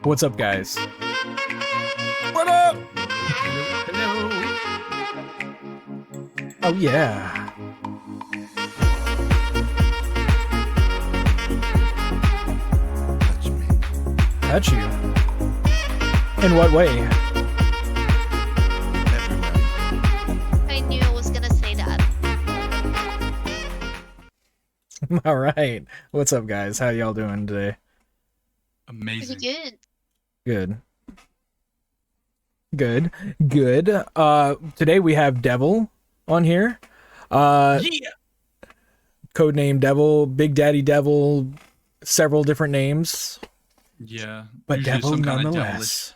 What's up, guys? What up? Hello. Oh, yeah. Touch me. Touch you. In what way? Everywhere. I knew I was gonna say that. All right. What's up, guys? How y'all doing today? Amazing. Pretty good. Good. Good. Good. Today we have Devil on here. Yeah. Codename Devil, Big Daddy Devil, several different names, Yeah. but Usually Devil some kind of nonetheless.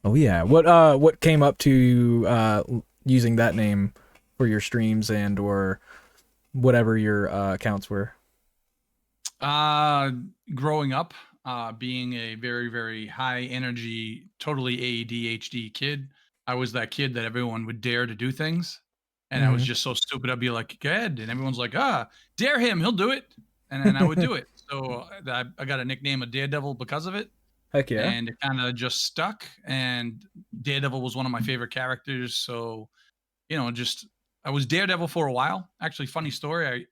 Oh yeah. What came up to using that name for your streams and or whatever your accounts were? Growing up, being a very, very high energy, totally ADHD kid, I was that kid that everyone would dare to do things. And I was just so stupid. I'd be like, go ahead. And everyone's like, dare him. He'll do it. And then I would do it. So I got a nickname of Daredevil because of it. Heck yeah. And it kind of just stuck. And Daredevil was one of my favorite characters. So, I was Daredevil for a while. Actually, funny story.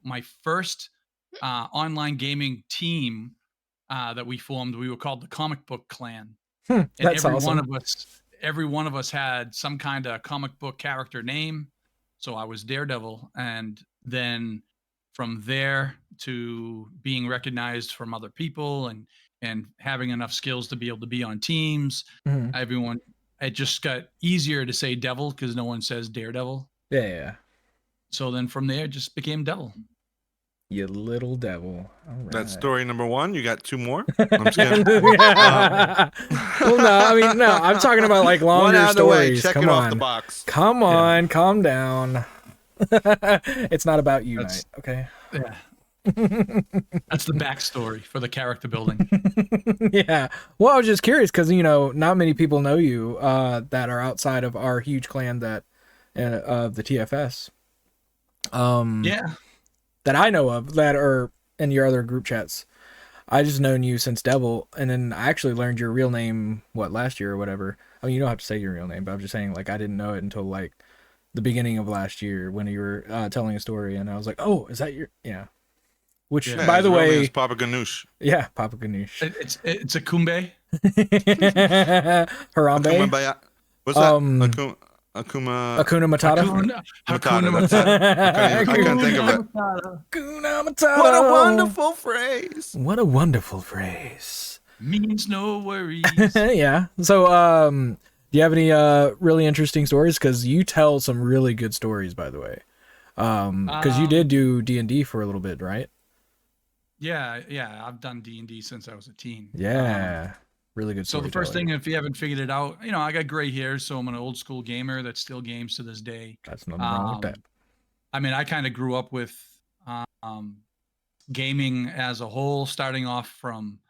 My first online gaming team that we formed, we were called the Comic Book Clan. And That's awesome. every one of us had some kind of comic book character name. So I was Daredevil. And then from there to being recognized from other people and having enough skills to be able to be on teams, it just got easier to say Devil because no one says Daredevil. Yeah. So then from there, it just became Devil. You little devil. All right. That's story number one. You got two more? I'm just kidding. Well, no, I'm talking about like longer One out of the way. stories. Check Come it on. off the box. Come on, calm down. It's not about you, That's- Knight, okay? Yeah. That's the backstory for the character building. Yeah. Well, I was just curious because, not many people know you that are outside of our huge clan that of the TFS. Yeah. That I know of that are in your other group chats. I just known you since Devil, and then I actually learned your real name, last year or whatever. I mean, you don't have to say your real name, but I'm just saying, I didn't know it until, the beginning of last year when you were telling a story, and I was like, oh, is that your... Yeah. Which, Yeah, by his the real way... name's Papa Ganoush. Yeah, Papa Ganoush. It's a Kumbe. Harambe? What's that? Akuma Akuna Matata? Hakuna Matata. I can't think of it. Akuna Matata! What a wonderful phrase. What a wonderful phrase. Means no worries. Yeah. So, do you have any really interesting stories? Because you tell some really good stories, by the way. Because you did do D&D for a little bit, right? Yeah. I've done D&D since I was a teen. Yeah. Really good So story. the first thing, if you haven't figured it out, I got gray hair, so I'm an old school gamer that still games to this day. That's nothing wrong with that. I mean, I kind of grew up with gaming as a whole, starting off from,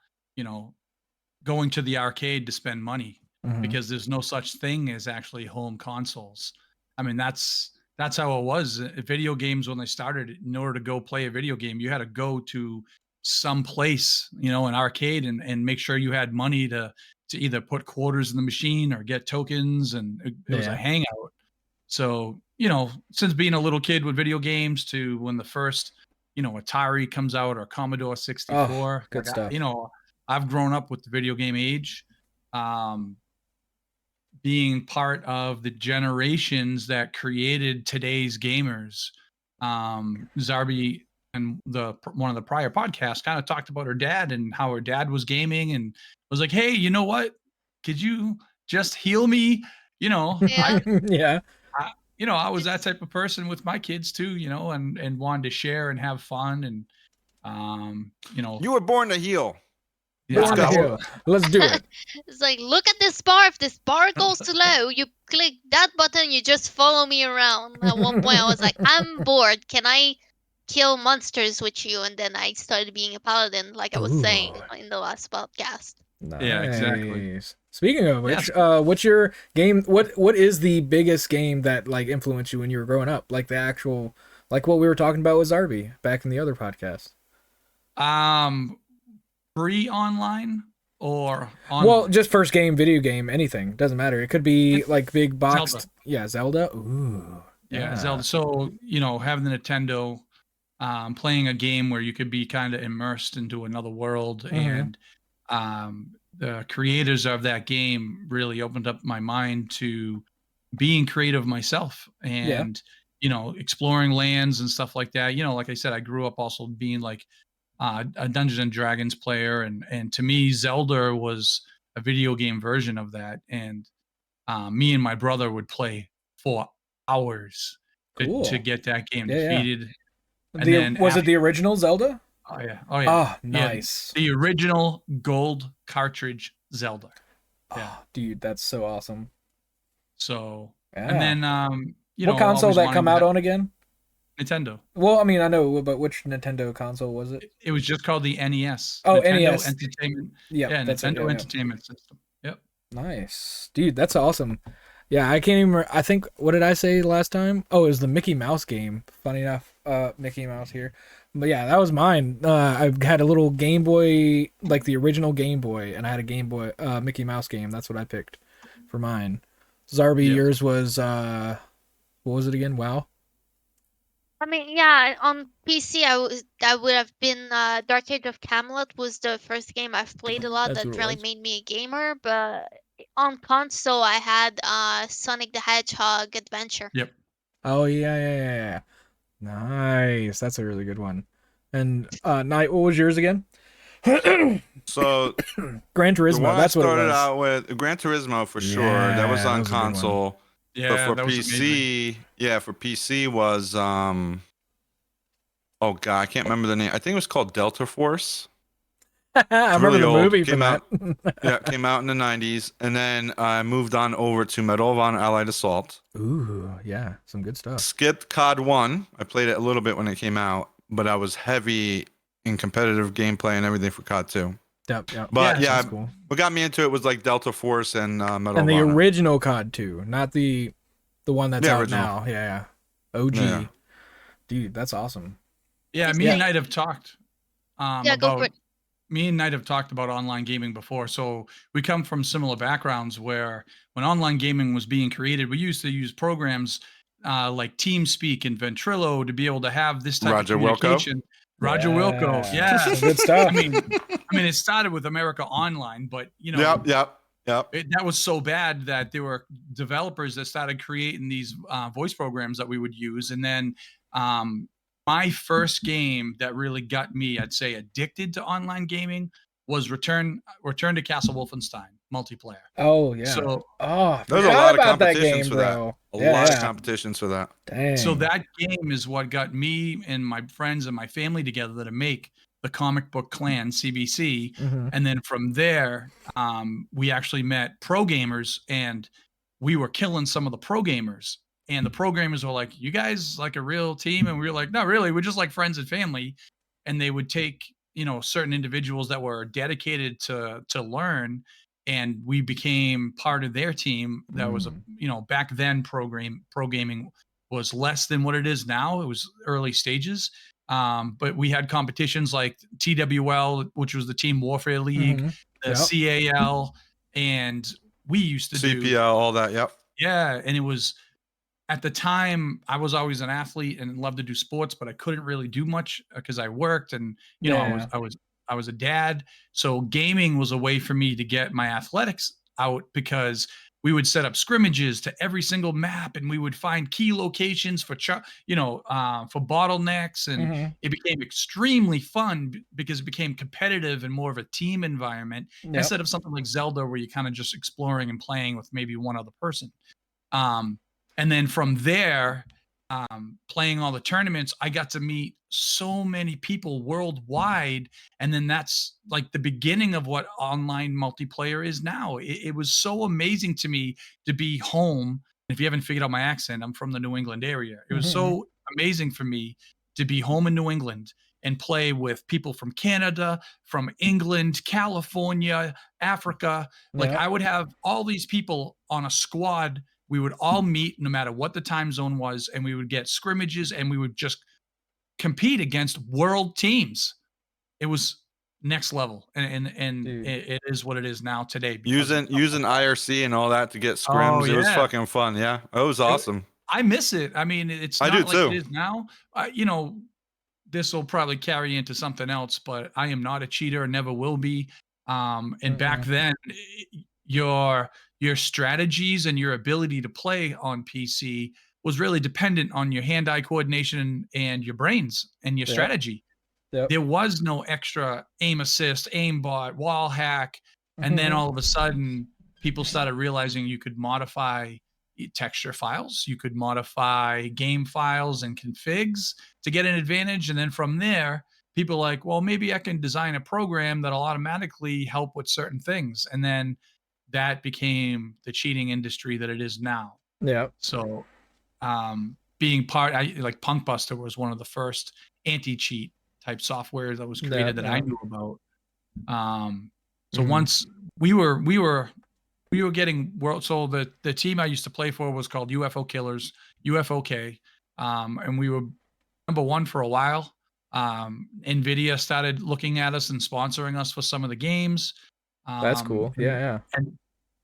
going to the arcade to spend money because there's no such thing as actually home consoles. I mean, that's how it was. Video games, when they started, in order to go play a video game, you had to go to some place, an arcade and make sure you had money to either put quarters in the machine or get tokens. And it was a hangout. So, since being a little kid with video games to when the first, Atari comes out or Commodore 64, good stuff. I've grown up with the video game age, being part of the generations that created today's gamers. Zarbie and one of the prior podcasts kind of talked about her dad and how her dad was gaming and was like, hey, you know what? Could you just heal me? Yeah. Yeah. I was that type of person with my kids too, and wanted to share and have fun. And, You were born to heal. Let's go. Let's do it. It's like, look at this bar. If this bar goes too low, you click that button, you just follow me around. At one point, I was like, I'm bored. Can I kill monsters with you? And then I started being a paladin, like I was saying in the last podcast. Nice. Yeah, exactly. Speaking of which, what's your game? What is the biggest game that influenced you when you were growing up? Like the actual, what we were talking about with Zarbie back in the other podcast. Free online or Well, online? just first game, video game, anything. Doesn't matter. It could be like big boxed. Zelda. Yeah, Zelda. Ooh. Yeah, Zelda. So, having the Nintendo, playing a game where you could be kind of immersed into another world, and the creators of that game really opened up my mind to being creative myself, and exploring lands and stuff like that. Like I said, I grew up also being like a Dungeons and Dragons player, and to me, Zelda was a video game version of that. And me and my brother would play for hours to Cool. get that game Yeah. defeated. And then Was it the original Zelda? oh yeah, oh yeah, Oh, yeah, nice. the original gold cartridge Zelda. Yeah. Oh, dude, that's so awesome. So Yeah. and then what console always that come wanting out to- on again? Nintendo. Well, I mean, I know, but which Nintendo console was it? It was just called the NES. Oh, Nintendo NES. Entertainment. Yeah, Yeah, that's it. Nintendo Yeah. Entertainment System. Yep. Nice, dude. That's awesome. Yeah, I can't even. I think, what did I say last time? Oh, it was the Mickey Mouse game. Funny enough, Mickey Mouse here. But yeah, that was mine. I had a little Game Boy, like the original Game Boy, and I had a Game Boy Mickey Mouse game. That's what I picked for mine. Zarbie, Yeah. yours was what was it again? WoW. I mean, yeah, on PC, I would have been Dark Age of Camelot was the first game I've played a lot That's that what it really was. made me a gamer. But on console, I had Sonic the Hedgehog Adventure. Yep. Oh yeah. Nice. That's a really good one. And Knight, what was yours again? So Gran the Turismo. one I That's what it started was. out with, Gran Turismo for sure. Yeah, That was that on was a good one. console. Yeah, But for that was amazing. PC, for PC was oh god, I can't remember the name. I think it was called Delta Force. I remember really the old. movie Came from out- that. Yeah, it came out in the 90s, and then I moved on over to Medal of Honor Allied Assault. Ooh, yeah, some good stuff. Skipped COD 1. I played it a little bit when it came out, but I was heavy in competitive gameplay and everything for COD 2. Yep. But that's cool. what got me into it was like Delta Force and Medal And of the Honor. original COD 2, not the one that's Yeah, out original. now. Yeah. OG. Yeah. Dude, that's awesome. Yeah, me and Knight have talked Yeah, go for about it. me and Knight have talked about online gaming before. So we come from similar backgrounds where when online gaming was being created, we used to use programs like TeamSpeak and Ventrilo to be able to have this type Roger of Wilco? communication. Roger Wilco, yeah. Some good stuff. I mean, it started with America Online, but Yep. that was so bad that there were developers that started creating these voice programs that we would use. And then my first game that really got me, I'd say, addicted to online gaming was Return to Castle Wolfenstein multiplayer. Oh yeah. So There's a forgot lot of about that competitions game, for that. bro. A lot of competitions for that. Dang. So that game is what got me and my friends and my family together to make the comic book clan CBC. Mhm. And then from there, we actually met pro gamers, and we were killing some of the pro gamers. And the pro gamers were like, "You guys like a real team?" And we were like, "No, really. We're just like friends and family." And they would take, certain individuals that were dedicated to learn, and we became part of their team. That was back then pro gaming was less than what it is now. It was early stages. But we had competitions like TWL, which was the Team Warfare League, the CAL, and we used to do CPL, all that. Yep. Yeah, and it was at the time I was always an athlete and loved to do sports, but I couldn't really do much because I worked, and I was a dad. So gaming was a way for me to get my athletics out, because we would set up scrimmages to every single map, and we would find key locations for bottlenecks, and it became extremely fun because it became competitive and more of a team environment instead of something like Zelda where you're kind of just exploring and playing with maybe one other person. And then from there, playing all the tournaments, I got to meet so many people worldwide. And then that's like the beginning of what online multiplayer is now. It was so amazing to me to be home. If you haven't figured out my accent, I'm from the New England area. It was so amazing for me to be home in New England and play with people from Canada, from England, California, Africa. Like I would have all these people on a squad. We would all meet no matter what the time zone was, and we would get scrimmages, and we would just compete against world teams. It was next level, and Dude. it is what it is now today. Using IRC and all that to get scrims, it was yeah. fucking fun. Yeah, it was awesome. I miss it. I mean, it's I do not like it too. is now. You know, this will probably carry into something else, but I am not a cheater, never will be. And back then, your strategies and your ability to play on PC was really dependent on your hand-eye coordination and your brains and your strategy. Yep. There was no extra aim assist, aimbot, wall hack, and then all of a sudden, people started realizing you could modify texture files, you could modify game files and configs to get an advantage, and then from there, people are like, well, maybe I can design a program that'll automatically help with certain things, and then that became the cheating industry that it is now. Yeah. So, being part, like Punkbuster was one of the first anti-cheat type software that was created that I knew about. So once we were getting world, so the team I used to play for was called UFO Killers, UFOK, and we were number one for a while. NVIDIA started looking at us and sponsoring us for some of the games. That's cool. Yeah.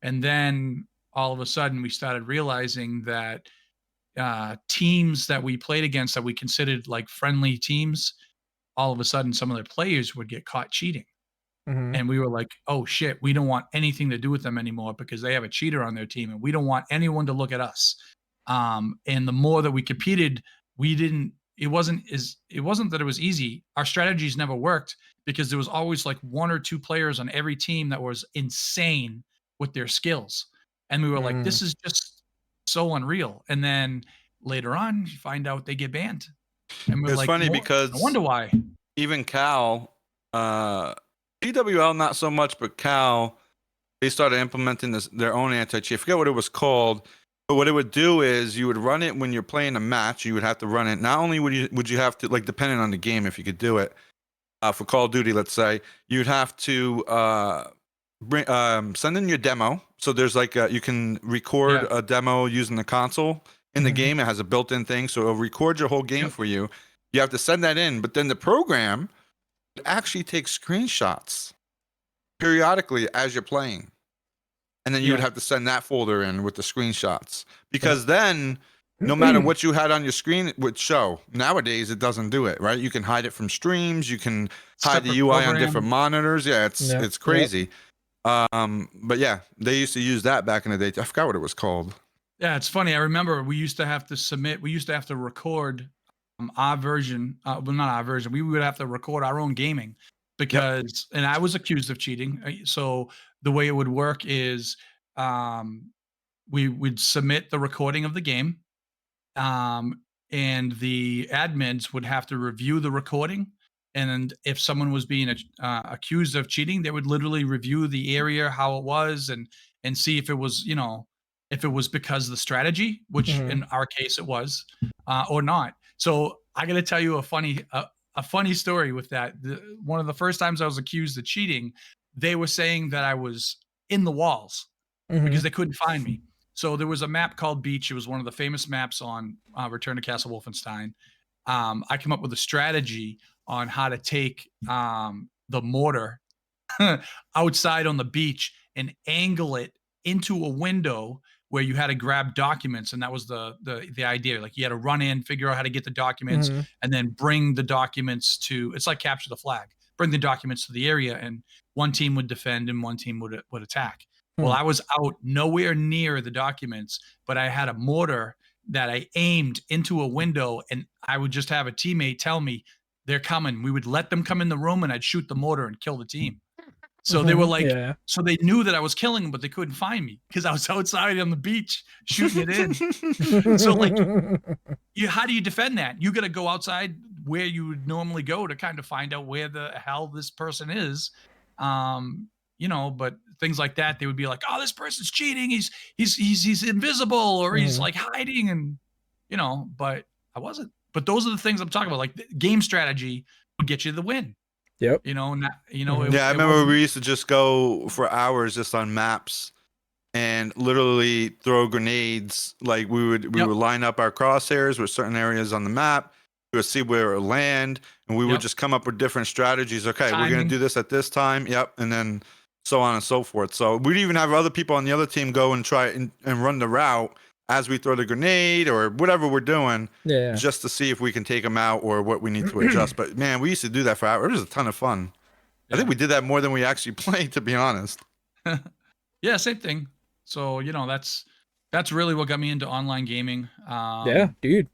And then all of a sudden we started realizing that teams that we played against that we considered like friendly teams, all of a sudden some of their players would get caught cheating. And we were like, oh shit, we don't want anything to do with them anymore because they have a cheater on their team and we don't want anyone to look at us. And the more that we competed, it wasn't that it was easy. Our strategies never worked because there was always like one or two players on every team that was insane with their skills. And we were like, this is just so unreal. And then later on, you find out they get banned. And we're It's like, funny because I wonder why. Even Cal, PWL not so much, but Cal, they started implementing their own anti-cheat. I forget what it was called, but what it would do is you would run it when you're playing a match. You would have to run it. Not only would you have to, like, depending on the game, if you could do it, for Call of Duty, let's say, you'd have to send in your demo. So there's like you can record a demo using the console in the game. It has a built-in thing, so it'll record your whole game for you. You have to send that in, but then the program actually takes screenshots periodically as you're playing, and then you would have to send that folder in with the screenshots, because then no matter what you had on your screen, it would show. Nowadays it doesn't do it, right? You can hide it from streams, you can hide the UI on different monitors. It's crazy. But yeah, they used to use that back in the day. I forgot what it was called. Yeah, it's funny. I remember we used to have to record our version. Well, not our version. We would have to record our own gaming because, and I was accused of cheating. So the way it would work is we would submit the recording of the game, and the admins would have to review the recording. And if someone was being accused of cheating, they would literally review the area, how it was, and see if it was, if it was because of the strategy, which in our case it was, or not. So I got to tell you a funny story with that. One of the first times I was accused of cheating, they were saying that I was in the walls because they couldn't find me. So there was a map called Beach. It was one of the famous maps on Return to Castle Wolfenstein. I came up with a strategy on how to take the mortar outside on the beach and angle it into a window where you had to grab documents, and that was the idea. Like you had to run in, figure out how to get the documents, and then bring the documents to. It's like capture the flag. Bring the documents to the area, and one team would defend and one team would attack. Well, I was out nowhere near the documents, but I had a mortar that I aimed into a window, and I would just have a teammate tell me they're coming. We would let them come in the room, and I'd shoot the mortar and kill the team. So they were like, so they knew that I was killing them, but they couldn't find me because I was outside on the beach shooting it in. So like, how do you defend that? You got to go outside where you would normally go to kind of find out where the hell this person is. But things like that, they would be like, oh, this person's cheating. He's invisible, or he's like hiding, and but I wasn't. But those are the things I'm talking about. Like game strategy would get you the win. Yep. I remember we used to just go for hours just on maps and literally throw grenades. Like we would line up our crosshairs with certain areas on the map, We would see where it would land, and we would just come up with different strategies. Okay, we're going to do this at this time. Yep. And then so on and so forth. So we'd even have other people on the other team go and try and run the route as we throw the grenade or whatever we're doing, just to see if we can take them out or what we need to adjust. But man, we used to do that for hours. It was a ton of fun. I think we did that more than we actually played, to be honest. Yeah, same thing. So, that's really what got me into online gaming. Yeah, dude.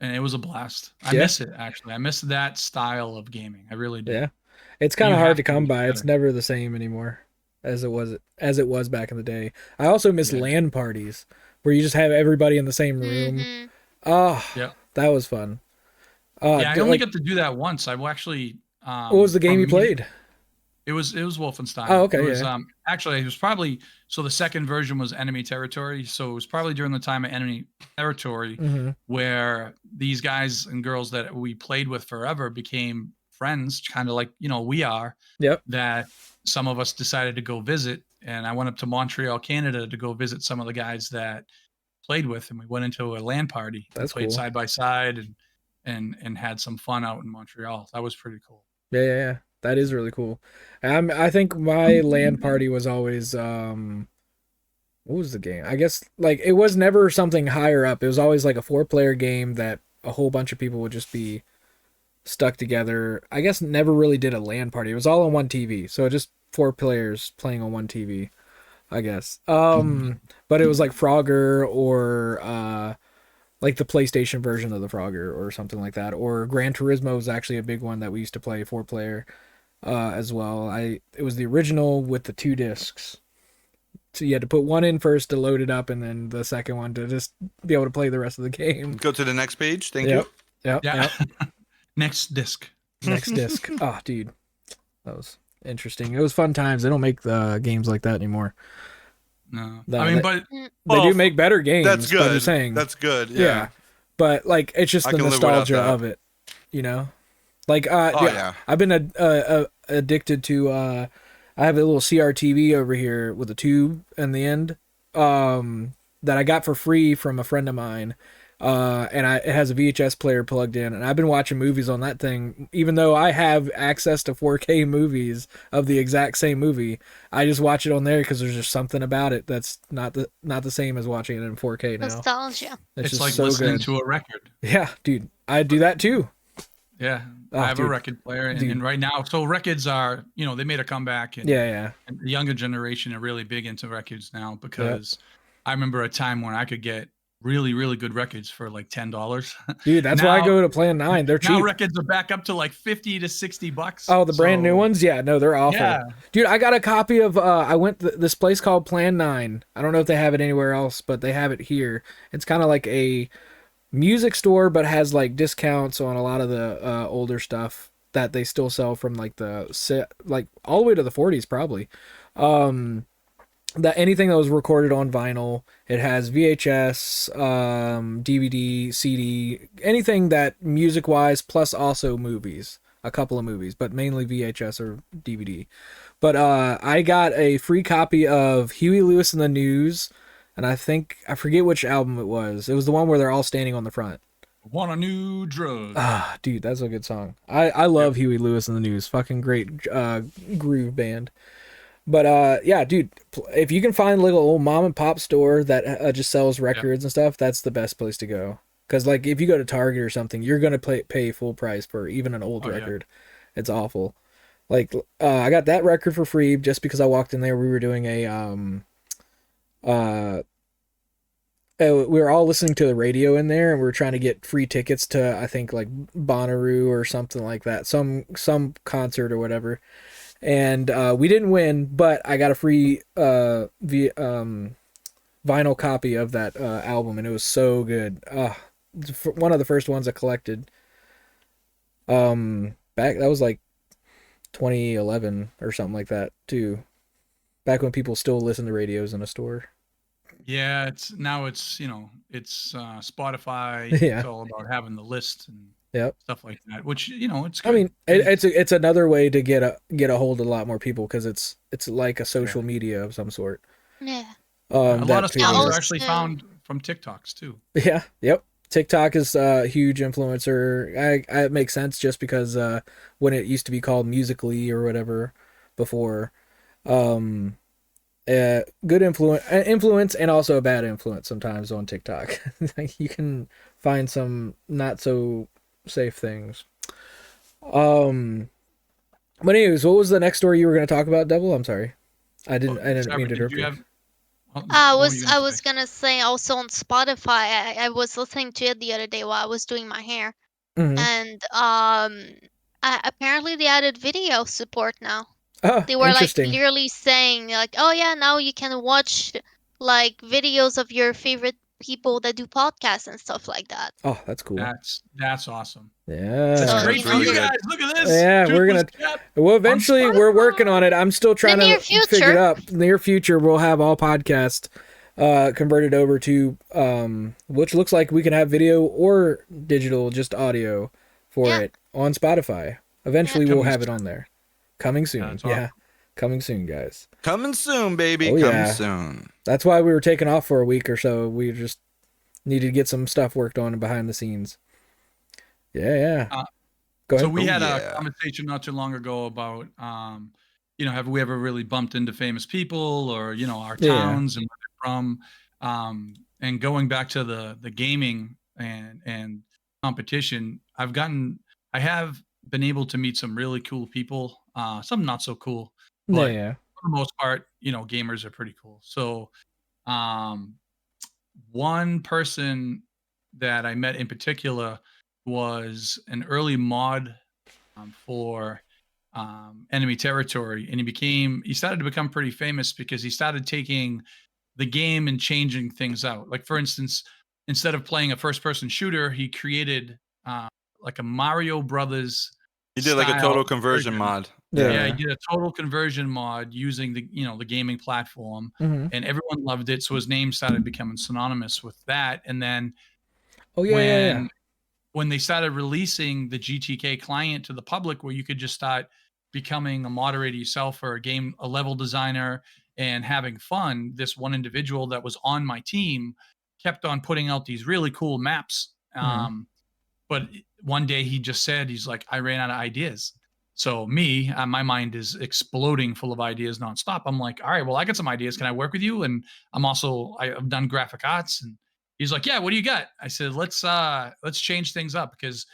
And it was a blast. I miss it, actually. I miss that style of gaming. I really do. Yeah. It's kind of hard to come by. It's never the same anymore as it was back in the day. I also miss LAN parties where you just have everybody in the same room. Mm-hmm. Oh, that was fun. I only got to do that once. I actually. What was the game you played? It was Wolfenstein. Oh, okay. It was, actually, it was probably, so the second version was Enemy Territory. So it was probably during the time of Enemy Territory where these guys and girls that we played with forever became friends, kind of like, we are. Yep. That some of us decided to go visit. And I went up to Montreal, Canada to go visit some of the guys that played with. And we went into a LAN party. That's played cool. side by side and had some fun out in Montreal. That was pretty cool. Yeah. That is really cool. I think my LAN party was always what was the game? I guess like it was never something higher up. It was always like a 4-player game that a whole bunch of people would just be stuck together. I guess never really did a LAN party. It was all on one TV. So just 4 players playing on one TV, I guess. But it was like Frogger or like the PlayStation version of the Frogger or something like that. Or Gran Turismo was actually a big one that we used to play 4-player as well. It was the original with the 2 discs. So you had to put one in first to load it up and then the second one to just be able to play the rest of the game. Go to the next page. Thank you. Yep. Next disc. Next disc. Oh, dude. That was interesting. It was fun times. They don't make the games like that anymore. No. But they do make better games. That's good. I'm saying. That's good. Yeah. But like it's just the nostalgia of it, Like I've been addicted to I have a little CRTV over here with a tube in the end that I got for free from a friend of mine. And it has a VHS player plugged in, and I've been watching movies on that thing. Even though I have access to 4K movies of the exact same movie, I just watch it on there because there's just something about it that's not the same as watching it in 4K now. Nostalgia. It's like listening to a record. Yeah, dude, I do that too. Yeah, I have a record player, and right now, so records are, they made a comeback. And, and the younger generation are really big into records now because I remember a time when I could get really, really good records for like $10. Dude, that's why I go to Plan 9. They're cheap. Now records are back up to like $50 to $60. Oh, the brand new ones? Yeah, no, they're awful. Yeah. Dude, I got a copy of, I went to this place called Plan 9. I don't know if they have it anywhere else, but they have it here. It's kind of like a music store, but has like discounts on a lot of the older stuff that they still sell from like all the way to the 40s probably. That anything that was recorded on vinyl, it has VHS, DVD, CD, anything that music wise, plus also movies, a couple of movies, but mainly VHS or DVD. But I got a free copy of Huey Lewis and the News, and I forget which album it was. It was the one where they're all standing on the front. Want a new drug. Ah, dude, that's a good song. I love Huey Lewis and the News. Fucking great groove band. But yeah, dude, if you can find like a little mom and pop store that just sells records and stuff, that's the best place to go. Because like if you go to Target or something, you're gonna pay full price for even an old record. Yeah. It's awful. Like I got that record for free just because I walked in there. We were doing we were all listening to the radio in there, and we were trying to get free tickets to I think like Bonnaroo or something like that, some concert or whatever. And we didn't win, but I got a free vinyl copy of that album, and it was so good. One of the first ones I collected. That was like 2011 or something like that too. Back when people still listen to radios in a store. Yeah, it's Spotify. Yeah. It's all about having the list and stuff like that, which it's good. I mean, it's another way to get a hold of a lot more people because it's like a social media of some sort. Yeah. A lot of songs are actually found from TikToks too. Yeah. Yep. TikTok is a huge influencer. It makes sense just because when it used to be called Musically or whatever before, um, good influence and also a bad influence sometimes on TikTok. You can find some not so safe things. But anyways, what was the next story you were going to talk about, Devil? I'm sorry, I didn't mean to interrupt you. I was gonna say also on Spotify. I was listening to it the other day while I was doing my hair, Mm-hmm. and apparently they added video support now. Oh, They were like interesting. clearly saying like, oh yeah, now you can watch like videos of your favorite people that do podcasts and stuff like that. Oh, that's cool. That's awesome. Yeah. That's So, great you for know, you really guys. good. Look at this. Yeah, we're Toothless gonna. Chap Well, eventually, on we're working on it. I'm still trying near to figure it future. out. Near future, we'll have all podcasts converted over to which looks like we can have video or digital, just audio for Yeah. it on Spotify. Eventually, Yeah. we'll Coming have it soon. on there. Coming soon. That's Yeah, awesome. coming soon, guys. Coming soon, baby. Oh, Coming yeah. soon. That's why we were taking off for a week or so. We just needed to get some stuff worked on behind the scenes. Yeah. Go ahead. So we had yeah. a conversation not too long ago about, have we ever really bumped into famous people or, our Yeah. towns and where they're from? And going back to the gaming and competition, I have been able to meet some really cool people, some not so cool, but Yeah. for the most part, gamers are pretty cool. So, um, one person that I met in particular was an early mod for enemy territory, and he started to become pretty famous because he started taking the game and changing things out. Like for instance, instead of playing a first-person shooter, he created like a Mario Brothers He did like a total style conversion version. mod. Yeah, he did a total conversion mod using the gaming platform, Mm-hmm. and everyone loved it. So his name started becoming synonymous with that. And then Oh yeah. when they started releasing the GTK client to the public, where you could just start becoming a moderator yourself or a level designer and having fun, this one individual that was on my team kept on putting out these really cool maps. Mm-hmm. But one day he just said, he's like, I ran out of ideas. So my mind is exploding full of ideas nonstop. I'm like, all right, well, I got some ideas. Can I work with you? And I've done graphic arts. And he's like, yeah, what do you got? I said, let's change things up because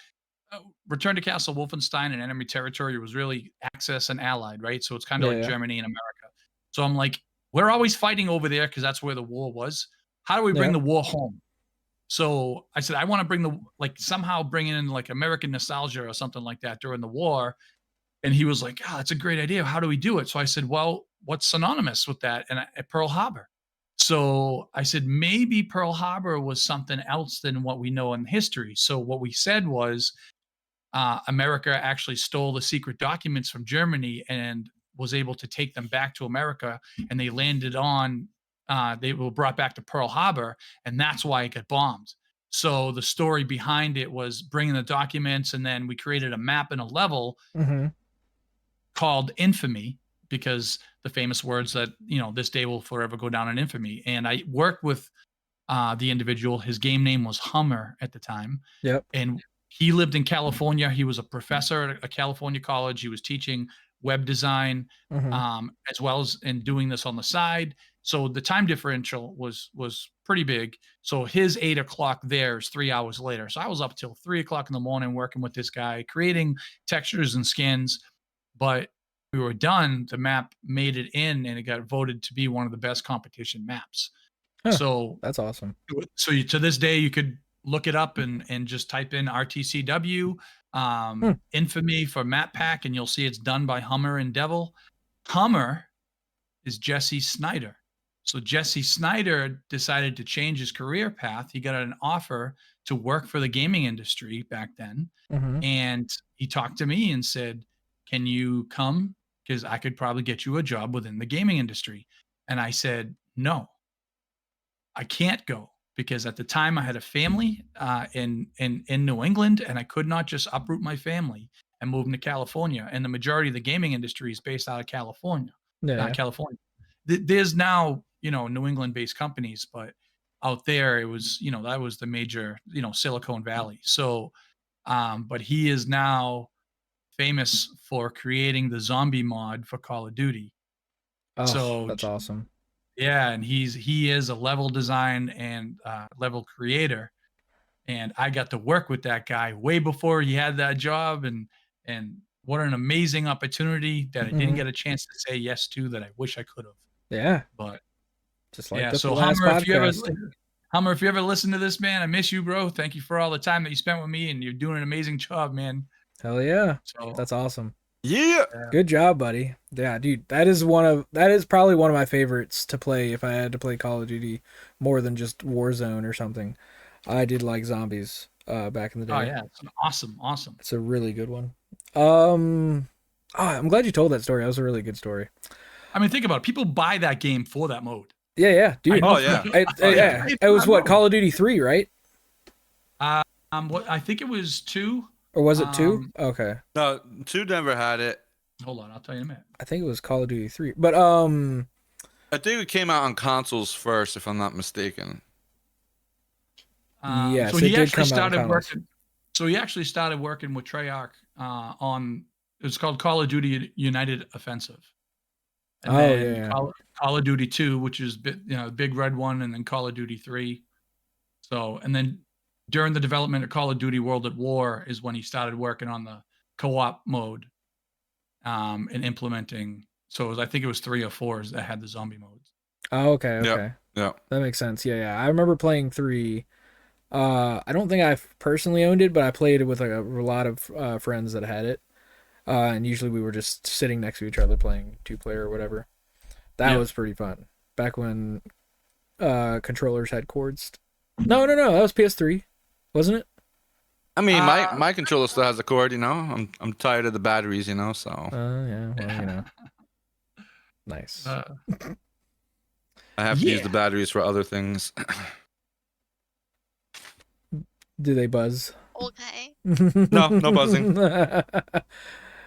Return to Castle Wolfenstein and Enemy Territory was really Axis and Allied, right? So it's kind of like Yeah. Germany and America. So I'm like, we're always fighting over there because that's where the war was. How do we bring Yeah. the war home? So I said, I want to somehow bring in like American nostalgia or something like that during the war. And he was like, oh, that's a great idea. How do we do it? So I said, well, what's synonymous with that? And at Pearl Harbor. So I said, maybe Pearl Harbor was something else than what we know in history. So what we said was America actually stole the secret documents from Germany and was able to take them back to America. And they landed they were brought back to Pearl Harbor. And that's why it got bombed. So the story behind it was bringing the documents. And then we created a map and a level Mm-hmm. called Infamy, because the famous words that, this day will forever go down in infamy. And I worked with the individual. His game name was Hummer at the time. Yep. And he lived in California. He was a professor at a California college. He was teaching web design, Mm-hmm. as well as and doing this on the side. So the time differential was pretty big. So his 8 o'clock there is 3 hours later. So I was up till 3 o'clock in the morning working with this guy, creating textures and skins. But we were done. The map made it in, and it got voted to be one of the best competition maps. Huh, So that's awesome. So to this day, you could look it up and just type in RTCW, infamy for map pack, and you'll see it's done by Hummer and Devil. Hummer is Jesse Snyder. So Jesse Snyder decided to change his career path. He got an offer to work for the gaming industry back then. Mm-hmm. And he talked to me and said, can you come? Because I could probably get you a job within the gaming industry. And I said, no, I can't go, because at the time I had a family in New England, and I could not just uproot my family and move into California. And the majority of the gaming industry is based out of California. Yeah. California. There's now New England based companies, but out there, it was, that was the major, Silicon Valley. So, but he is now famous for creating the zombie mod for Call of Duty. Oh, So that's awesome. yeah, and he is a level design and level creator, and I got to work with that guy way before he had that job, and what an amazing opportunity that I didn't Mhm. get a chance to say yes to that I wish I could have. Yeah, But just like yeah, the so last podcast. Hummer, if you ever listen to this, man, I miss you, bro. Thank you for all the time that you spent with me, and you're doing an amazing job, man. Hell yeah, So that's awesome. Yeah. Good job, buddy. Yeah, dude, that is probably one of my favorites to play if I had to play Call of Duty more than just Warzone or something. I did like zombies back in the day. oh yeah, it's an awesome. It's a really good one. I'm glad you told that story. That was a really good story. I mean, think about it. People buy that game for that mode. Yeah, dude. Oh yeah. It was what, Call of Duty 3, right? What I think it was 2. Or was it 2? Okay. No, 2 never had it. Hold on, I'll tell you in a minute. I think it was Call of Duty 3. But I think it came out on consoles first, if I'm not mistaken. yes, so it he did actually come out on started consoles. working. So he actually started working with Treyarch on. It's called Call of Duty United Offensive. And Oh, then yeah. Call of Duty 2, which is the big red one, and then Call of Duty 3. So, and then during the development of Call of Duty World at War is when he started working on the co-op mode, and implementing. So I think it was 3 or 4 that had the zombie modes. Oh, okay. Yeah. That makes sense. Yeah. I remember playing 3. I don't think I personally owned it, but I played it with a lot of friends that had it. And usually we were just sitting next to each other playing 2-player or whatever. That was pretty fun. Back when controllers had cords. No, that was PS3, wasn't it? I mean, my controller still has a cord, I'm tired of the batteries, so Yeah, well, nice. I have to use the batteries for other things. Do they buzz? Okay. No buzzing.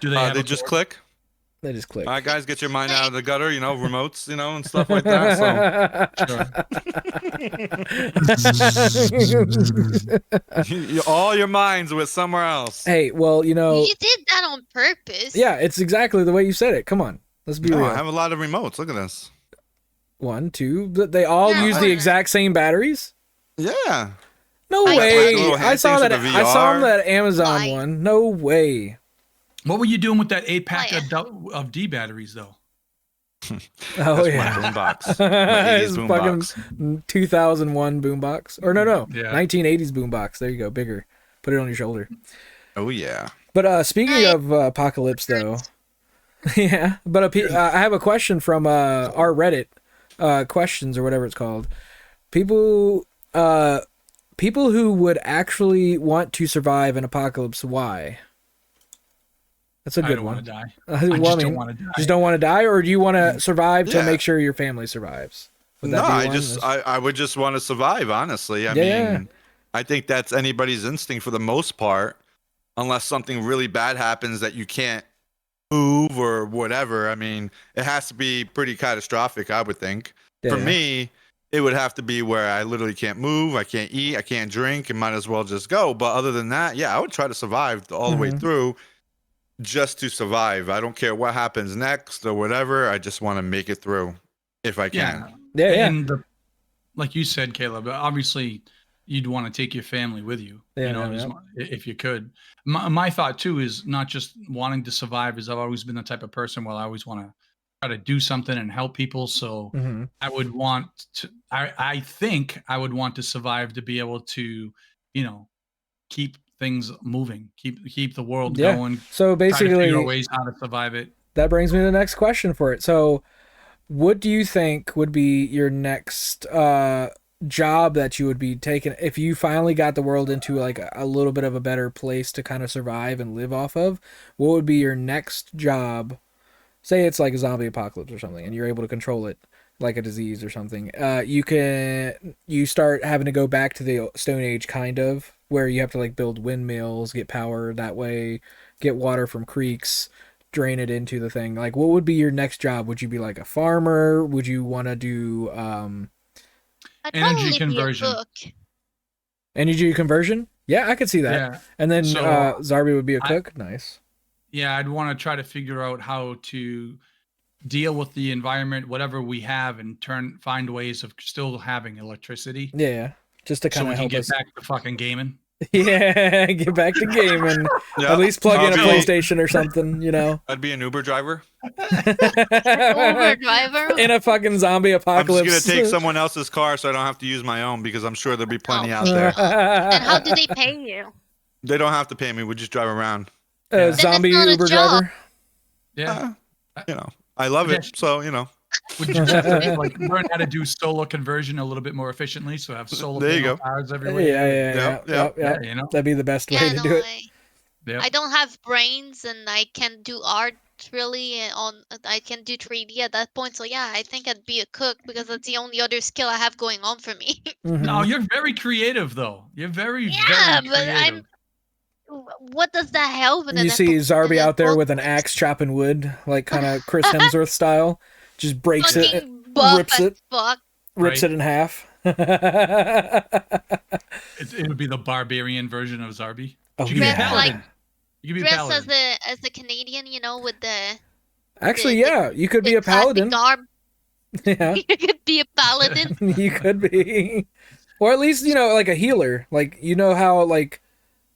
Do they? They just click. They just click. All right, guys, get your mind out of the gutter, remotes, and stuff like that. So all your minds were somewhere else. Hey, well, You did that on purpose. Yeah, it's exactly the way you said it. Come on, let's be real. I have a lot of remotes. Look at this. 1, 2, they all use the exact same batteries. Yeah. No way! I saw that. I saw them that Amazon Why? one. No way. What were you doing with that 8-pack of D batteries, though? Oh That's yeah, my boombox. My 80s It's boombox. fucking 2001 boombox, or no, Yeah. 1980s boombox. There you go, bigger. Put it on your shoulder. Oh yeah. But speaking of apocalypse, though, yeah. But I have a question from our Reddit questions or whatever it's called. People who would actually want to survive an apocalypse. Why? That's a good one. I don't want to die. I just don't want to die. Just don't want to die, or do you want to survive to Yeah. make sure your family survives? Would No, that be one? I would just want to survive, honestly. I mean, I think that's anybody's instinct for the most part, unless something really bad happens that you can't move or whatever. I mean, it has to be pretty catastrophic, I would think. Yeah. For me, it would have to be where I literally can't move, I can't eat, I can't drink, and might as well just go. But other than that, yeah, I would try to survive all the way through just to survive. I don't care what happens next or whatever. I just want to make it through if I can. Yeah. And like you said, Caleb, obviously you'd want to take your family with you, if you could. My thought too is not just wanting to survive, is I've always been the type of person where I always want to try to do something and help people. So I would want to, I think I would want to survive to be able to, keep things moving, keep the world going. So basically, try to figure ways how to survive it. That brings me to the next question for it. So, what do you think would be your next job that you would be taking if you finally got the world into like a little bit of a better place to kind of survive and live off of? What would be your next job? Say it's like a zombie apocalypse or something, and you're able to control it like a disease or something. You start having to go back to the Stone Age, kind of, where you have to like build windmills, get power that way, get water from creeks, drain it into the thing. Like, what would be your next job? Would you be like a farmer? Would you want to do I'd Energy probably be a conversion. cook. Energy conversion? Yeah, I could see that. Yeah. And then So, Zarbie would be a cook. Nice. Yeah, I'd want to try to figure out how to deal with the environment, whatever we have, and find ways of still having electricity. Yeah, just to So kind we of can help get us. back to fucking gaming. Yeah, get back to gaming. Yeah. At least plug in a I'll be- PlayStation or something, you know. I'd be an Uber driver. Uber driver. In a fucking zombie I'm apocalypse. just gonna take someone else's car so I don't have to use my own because I'm sure there'll be plenty out Oh, there. And how do they pay you? They don't have to pay me. We just drive around. Yeah. Zombie Then it's not a Uber job. driver. Yeah. You know, I love it. So you know, Would you like learn how to do solar conversion a little bit more efficiently? So have solar There you panel go. cars Yeah, everywhere. yeah. You know. That'd be the best way Yeah, to no, do it. Yeah. I don't have brains and I can do art really I can do 3D at that point. So yeah, I think I'd be a cook because that's the only other skill I have going on for me. Mhm. No, you're very creative though. You're very, Yeah, very but creative. what does that help? You see Zarbie out there with an axe chopping wood, like kind of Chris Hemsworth style. Just breaks it, fucking buff rips as it, fuck. rips Right. it in half. It would be the barbarian version of Zarbie. Oh, You could be a yeah. paladin. You could be a Dressed paladin. as a Canadian, you know, with the Actually, the- yeah, you could be a classic paladin. garb. Yeah, You could be a paladin. you could be, or at least like a healer. Like you know how like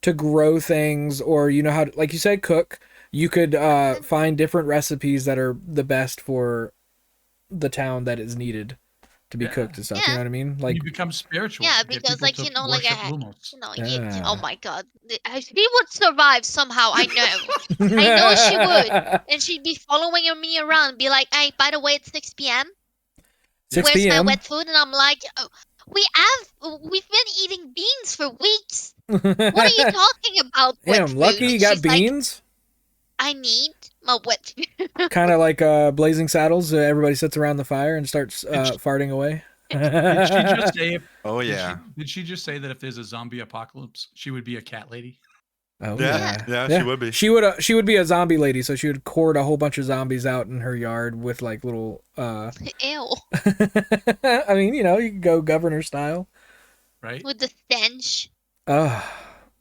to grow things, or you know how to, like you said, cook. You could find different recipes that are the best for the town that is needed to be cooked and stuff. You Yeah. know what I mean? Like You become spiritual. Yeah, Get because people like to you know, like worship I, Lumos. you know, Yeah. oh my god, she would survive somehow. I know. I know she would. And she'd be following me around, be like, "Hey, by the way, it's 6 p.m. 6 Where's my p.m. wet food?" And I'm like, oh, we've been eating beans for weeks. What are you talking about? Wet Damn, food?" lucky you And got she's like, beans. I need my wet food. Kind of like Blazing Saddles. Everybody sits around the fire and starts farting away. Did she just say? oh yeah, Did she just say that if there's a zombie apocalypse, she would be a cat lady? Oh yeah, yeah. yeah, she would be. She would be a zombie lady, so she would court a whole bunch of zombies out in her yard with like little Ew. I mean, you could go governor style. Right. With the stench.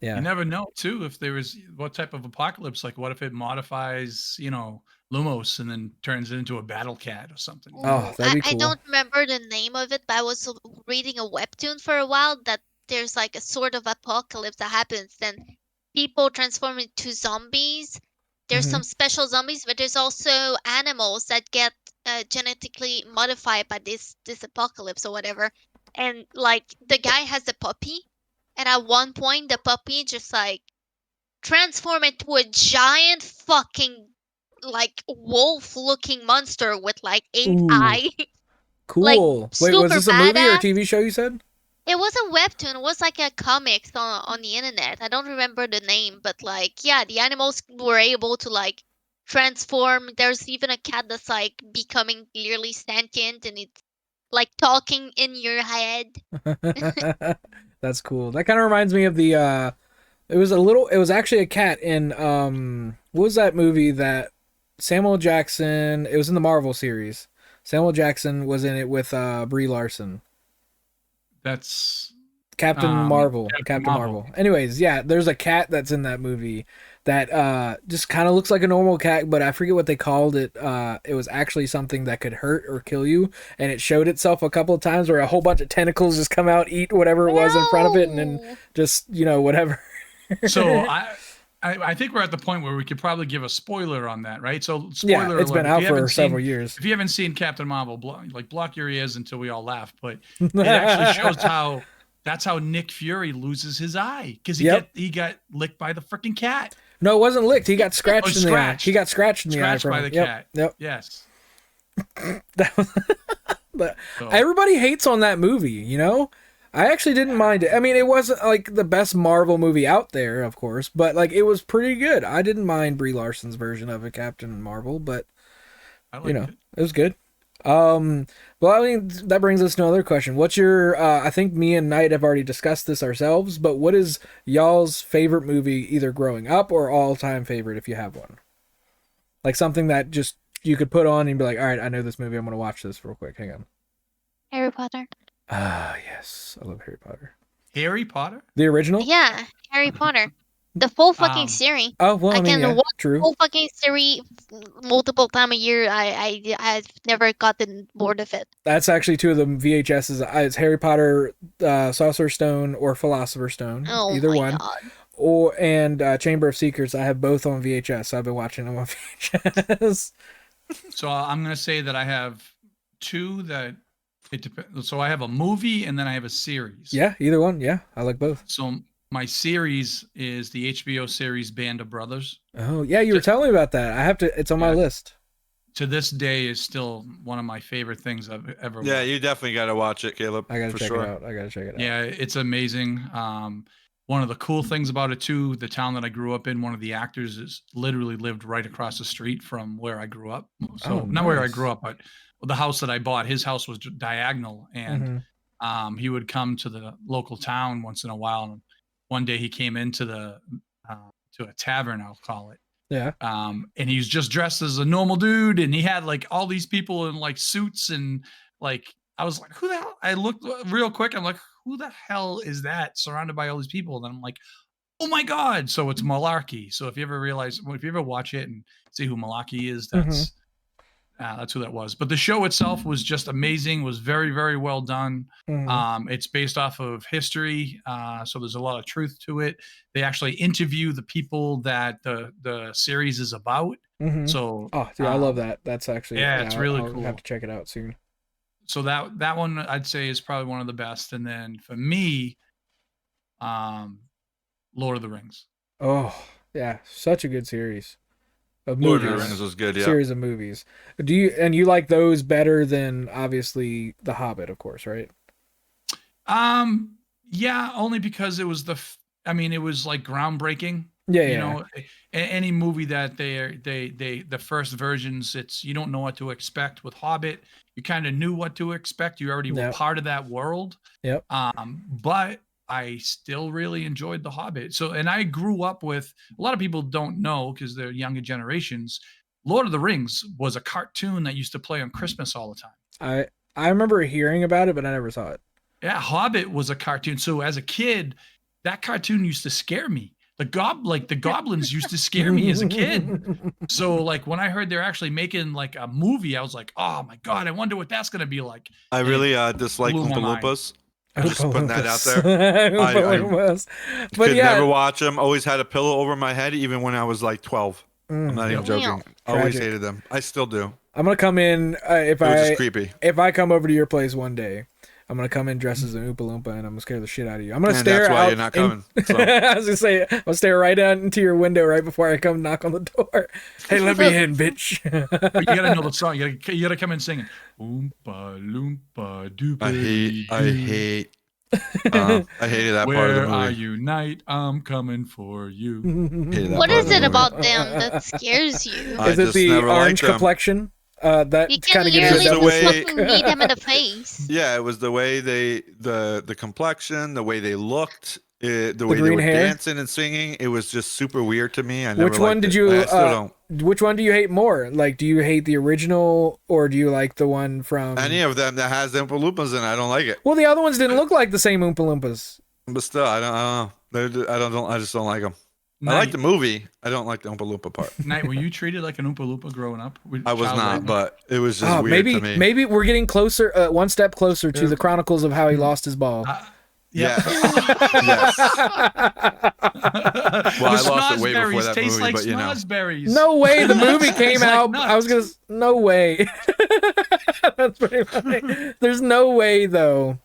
Yeah. You never know too if there is what type of apocalypse. Like, what if it modifies, Lumos and then turns it into a battle cat or something? Oh, that'd be cool. I don't remember the name of it, but I was reading a webtoon for a while that there's like a sort of apocalypse that happens. Then people transform into zombies. There's some special zombies, but there's also animals that get genetically modified by this apocalypse or whatever. And like the guy has a puppy, and at one point the puppy just like transform into a giant fucking like wolf-looking monster with like 8 Ooh. eyes. Cool. Wait, was super this a movie or a badass. TV show you said? It was a webtoon. It was like a comics on the internet. I don't remember the name, but like yeah, the animals were able to like transform. There's even a cat that's like becoming clearly sentient and it's like talking in your head. That's cool. That kind of reminds me of the it was actually a cat in what was that movie that Samuel Jackson, it was in the Marvel series. Samuel Jackson was in it with Brie Larson. That's Captain Marvel. Captain Marvel. Anyways, yeah, there's a cat that's in that movie that just kind of looks like a normal cat, but I forget what they called it. It was actually something that could hurt or kill you, and it showed itself a couple of times where a whole bunch of tentacles just come out, eat whatever it was in front of it, and then just, whatever. so I think we're at the point where we could probably give a spoiler on that, right? So spoiler Yeah, it's been alert, out for several years. If you haven't seen Captain Marvel, block your ears until we all laugh. But it actually shows that's how Nick Fury loses his eye because he got licked by the freaking cat. No, it wasn't licked. He got scratched in the eye. He got scratched in the eye by the Yep. cat. Yep. Yes. That was everybody hates on that movie, I actually didn't mind it. I mean, it wasn't like the best Marvel movie out there, of course, but like it was pretty good. I didn't mind Brie Larson's version of a Captain Marvel, but it was good. Well, I mean, that brings us to another question. What's your I think me and Knight have already discussed this ourselves, but what is y'all's favorite movie, either growing up or all-time favorite if you have one? Like something that just you could put on and be like, all right, I know this movie, I'm going to watch this real quick. Hang on. Harry Potter. Ah, yes, I love Harry Potter. Harry Potter? The original? Yeah, Harry Potter. The full fucking Um, series. Oh well, I I mean, can yeah, watch the true. whole fucking series multiple time a year. I've never gotten bored of it. That's actually two of the VHSs. It's Harry Potter, Sorcerer's Stone, or Philosopher's Stone, Oh either my one. god. Or and Chamber of Secrets. I have both on VHS. So I've been watching them on VHS. So I'm going to say that I have two that it depends. So I have a movie and then I have a series. Yeah, either one. Yeah, I like both. So my series is the HBO series Band of Brothers. Oh yeah, you were telling me about that. I have to. It's on my list. To this day is still one of my favorite things I've ever Yeah, watched. you definitely got to watch it, Caleb. I gotta for check sure. it out. I gotta check it out. Yeah, it's amazing. One of the cool things about it too, the town that I grew up in, one of the actors is literally lived right across the street from where I grew up. So Oh, not where I nice. grew up, but the house that I bought, his house was diagonal, and he would come to the local town once in a while. And one day he came into the to a tavern, I'll call it. Yeah. And he's just dressed as a normal dude, and he had like all these people in like suits, and like I was like, who the hell? I looked real quick. I'm like, who the hell is that? Surrounded by all these people. And then I'm like, oh my god! So it's Malarkey. So if you ever watch it and see who Malarkey is, that's who that was. But the show itself was just amazing. Was very, very well done. It's based off of history, so there's a lot of truth to it. They actually interview the people that the series is about. So oh, dude, I love that. That's actually it's really I'll cool. have to check it out soon. So that one I'd say is probably one of the best. And then for me, Lord of the Rings. Oh yeah, such a good series of Lord movies. of the Rings was good. Yeah. Series of movies. You like those better than obviously The Hobbit, of course, right? Yeah, only because it was it was like groundbreaking. Yeah, you know, any movie that they the first versions, it's you don't know what to expect. With Hobbit, you kind of knew what to expect. You already were part of that world. Yep. But I still really enjoyed The Hobbit. So, and I grew up with, a lot of people don't know because they're younger generations. Lord of the Rings was a cartoon that used to play on Christmas all the time. I remember hearing about it, but I never saw it. Yeah, Hobbit was a cartoon. So as a kid, that cartoon used to scare me. The goblins used to scare me as a kid. So like when I heard they're actually making like a movie, I was like, oh my god, I wonder what that's gonna be like. I really dislike Oompa Loompas. I'm just putting that out there. I could never watch them. Always had a pillow over my head, even when I was like 12. I'm not even joking. Always hated them. I still do. I'm gonna come in creepy. If I come over to your place one day. I'm gonna come in dressed as an Oompa Loompa, and I'm gonna scare the shit out of you. I'm gonna stare. That's why you're not coming. So. I was gonna say, I'll stare right out into your window right before I come knock on the door. Hey, let me in, bitch. You gotta know the song. You gotta come in singing. Oompa Loompa Doopy. I hated that part of the movie. Where are you, night? I'm coming for you. What is it about them that scares you? Is it the orange complexion? That you can literally just fucking meet them in the face. Yeah, it was the way the complexion, the way they looked, the way they were hair? dancing and singing. It was just super weird to me. Which one did you? I still don't. Which one do you hate more? Like, do you hate the original or do you like the one from? Any of them that has the Oompa Loompas in it, I don't like it. Well, the other ones didn't look like the same Oompa Loompas. But still, I don't know. I just don't like them. I like the movie. I don't like the Oompa Loompa part. Knight, were you treated like an Oompa Loompa growing up? I was not, but it was just weird to me. Maybe we're getting closer, one step closer to the chronicles of how he lost his ball. Yes. Yes. Well, I lost it way before that movie, like but you know. No way the movie came out. Like I was gonna. No way. That's pretty funny. There's no way though.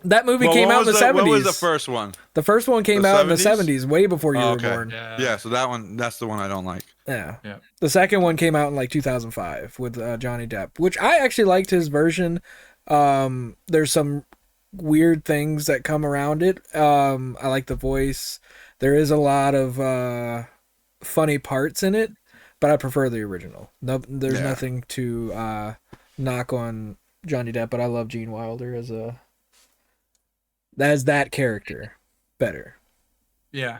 That movie came out in the 70s. What was the first one? The first one came out in the 70s, way before you were born. Yeah, so that's the one I don't like. Yeah. The second one came out in like 2005 with Johnny Depp, which I actually liked his version. There's some weird things that come around it. I like the voice. There is a lot of funny parts in it, but I prefer the original. No, there's nothing to knock on Johnny Depp, but I love Gene Wilder as that character better. Yeah.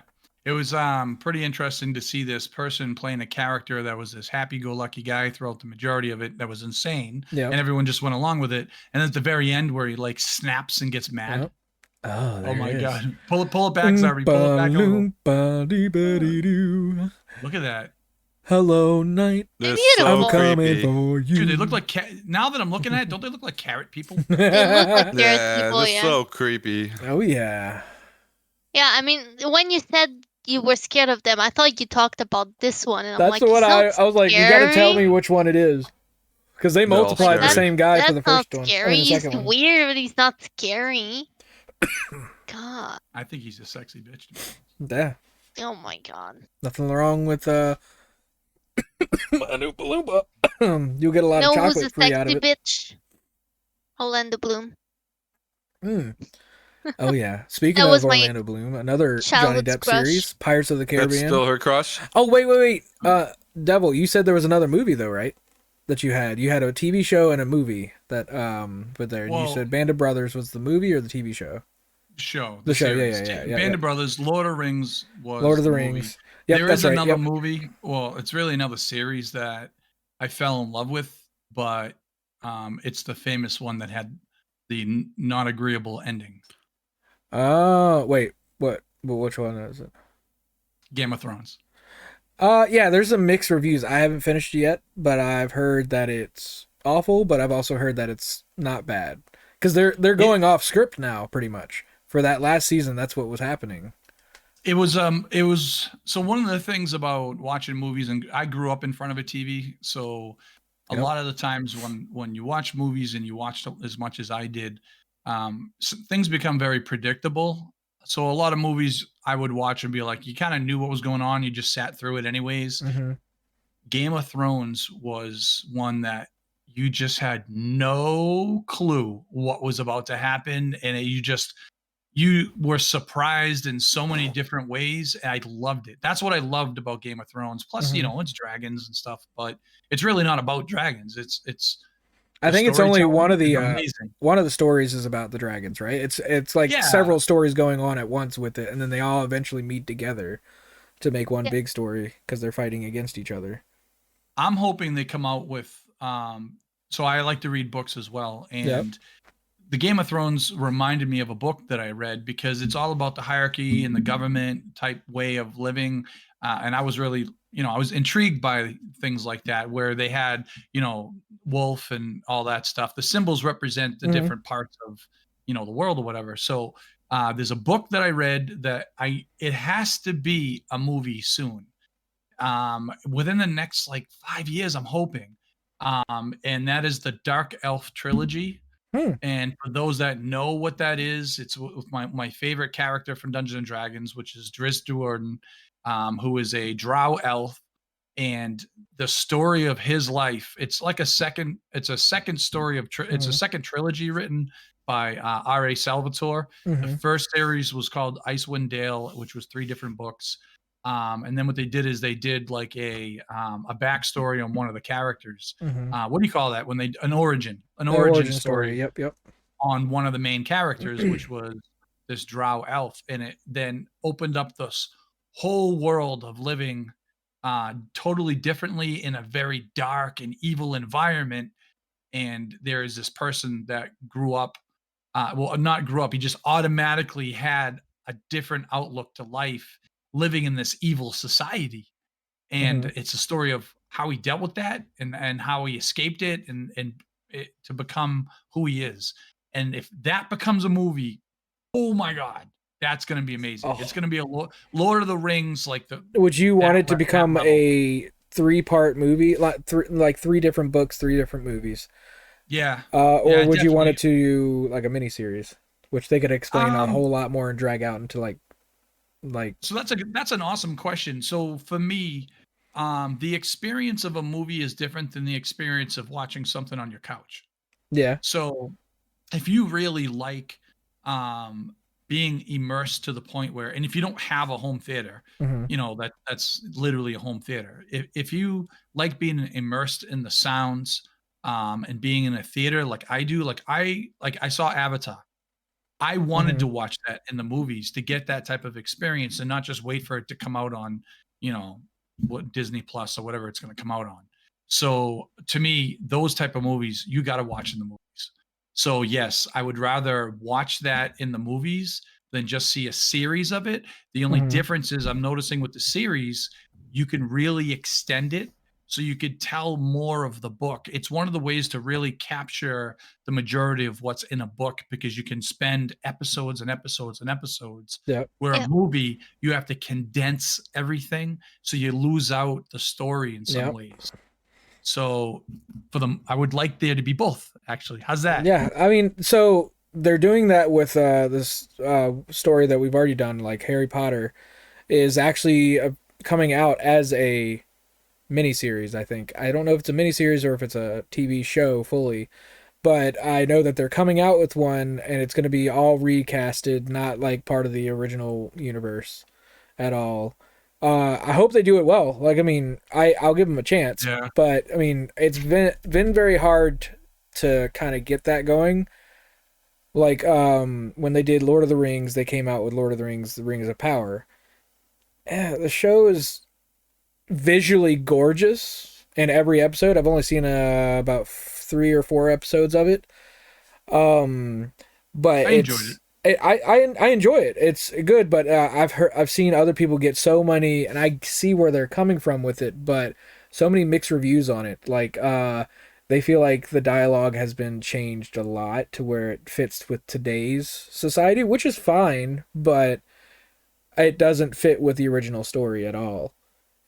It was pretty interesting to see this person playing a character that was this happy-go-lucky guy throughout the majority of it that was insane, Yeah. and everyone just went along with it. And at the very end, where he like snaps and gets mad. Yep. Oh, there Oh my it is. god! Pull it back, Zarby. Pull it back a little. Oompa-loompa-dee-ba-dee-doo. Look at that. Hello, night. They're They're so I'm beautiful. coming creepy. for you. Dude, they look like now that I'm looking at it, don't they look like carrot people? They look like carrot Yeah, people, they're yeah. so creepy. Oh yeah. Yeah, I mean, when you said you were scared of them, I thought you talked about this one, and I'm That's like, what "It's I not was like. You got to tell scary." me which one it is, because they They're all multiplied the scary. same guy for That's the not first one. scary. The He's second one. weird, but he's not scary. God. I think he's a sexy bitch. Yeah. Oh my god. Nothing wrong with an Oompa Loompa. You'll get a lot of No, who's a chocolate free out of sexy it. bitch? Orlando Bloom. Mm. Oh yeah. Speaking That of was my Orlando Bloom, another Johnny childhood Depp crush. series, Pirates of the That's Caribbean. still her crush. Oh wait. Devil, you said there was another movie though, right? That you had. You had a TV show and a movie that but there. Well- You said Band of Brothers was the movie or the TV show? Show. The show, yeah, series. yeah. Band of Brothers, Lord of Rings was Lord of the movie. Rings. Yep, There that's is right. another Yep. movie. Well, it's really another series that I fell in love with, but it's the famous one that had the not agreeable ending. Oh wait, what? Which one is it? Game of Thrones. Yeah, there's some mixed reviews. I haven't finished it yet, but I've heard that it's awful, but I've also heard that it's not bad. Because they're going off script now, pretty much. For that last season, that's what was happening. It was so one of the things about watching movies, and I grew up in front of a TV, so a Yep. lot of the times when you watch movies and you watch as much as I did, things become very predictable. So a lot of movies I would watch and be like, you kind of knew what was going on, you just sat through it anyways. Mm-hmm. Game of Thrones was one that you just had no clue what was about to happen, and you were surprised in so many different ways. And I loved it. That's what I loved about Game of Thrones. Plus, Mhm. it's dragons and stuff, but it's really not about dragons. I the think it's only storytelling one of is the amazing. one of the stories is about the dragons, right? It's like Yeah. several stories going on at once with it, and then they all eventually meet together to make one Yeah. big story because they're fighting against each other. I'm hoping they come out with so I like to read books as well, and the Game of Thrones reminded me of a book that I read because it's all about the hierarchy and the government type way of living, and I was really I was intrigued by things like that where they had wolf and all that stuff. The symbols represent the Mhm. different parts of the world or whatever. So there's a book that I read that it has to be a movie soon, within the next like 5 years, I'm hoping. And that is the Dark Elf trilogy. And for those that know what that is, it's with my favorite character from Dungeons and Dragons, which is Driz Duerden, who is a drow elf. And the story of his life, it's a second story of it's a second trilogy written by R.A. Salvatore. The first series was called Icewind Dale, which was 3 different books. And then what they did is they did like a backstory on one of the characters. What do you call that when they an origin story Yep. on one of the main characters, which was this drow elf, and it then opened up this whole world of living totally differently in a very dark and evil environment. And there is this person that grew up, not grew up, he just automatically had a different outlook to life living in this evil society. And it's a story of how he dealt with that and how he escaped it and to become who he is. And if that becomes a movie, oh my God, that's going to be amazing. It's going to be a Lord of the Rings, like Would you want it to that become level. a 3-part movie, like 3 different books, 3 different movies? Yeah. Or would you want it to like a miniseries, which they could explain a Um, whole lot more and drag out into like? So that's an awesome question. So for me, the experience of a movie is different than the experience of watching something on your couch. Yeah. So if you really like being immersed to the point where, and if you don't have a home theater, that's literally a home theater. If you like being immersed in the sounds and being in a theater like I do, like I saw Avatar. I wanted Mhm. to watch that in the movies to get that type of experience and not just wait for it to come out on, what Disney Plus or whatever it's going to come out on. So to me, those type of movies you got to watch in the movies. So yes, I would rather watch that in the movies than just see a series of it. The only Mhm. difference is I'm noticing with the series, you can really extend it so you could tell more of the book. It's one of the ways to really capture the majority of what's in a book because you can spend episodes and episodes and episodes. Yep. Where a Yeah. movie, you have to condense everything, so you lose out the story in some Yep. ways. So for them, I would like there to be both. Actually, how's that? Yeah, I mean, so they're doing that with this story that we've already done, like Harry Potter, is actually coming out as a miniseries. I think I don't know if it's a miniseries or if it's a TV show fully, but I know that they're coming out with one, and it's going to be all recasted, not like part of the original universe at all. I hope they do it well. Like, I mean, I'll give them a chance, Yeah, but I mean, it's been very hard to kind of get that going. Like, when they did Lord of the Rings, they came out with Lord of the Rings: The Rings of Power. The show is visually gorgeous in every episode. I've only seen about 3 or 4 episodes of it. But I enjoyed it. I enjoy it. It's good, but I've seen other people get so many, and I see where they're coming from with it, but so many mixed reviews on it. Like they feel like the dialogue has been changed a lot to where it fits with today's society, which is fine, but it doesn't fit with the original story at all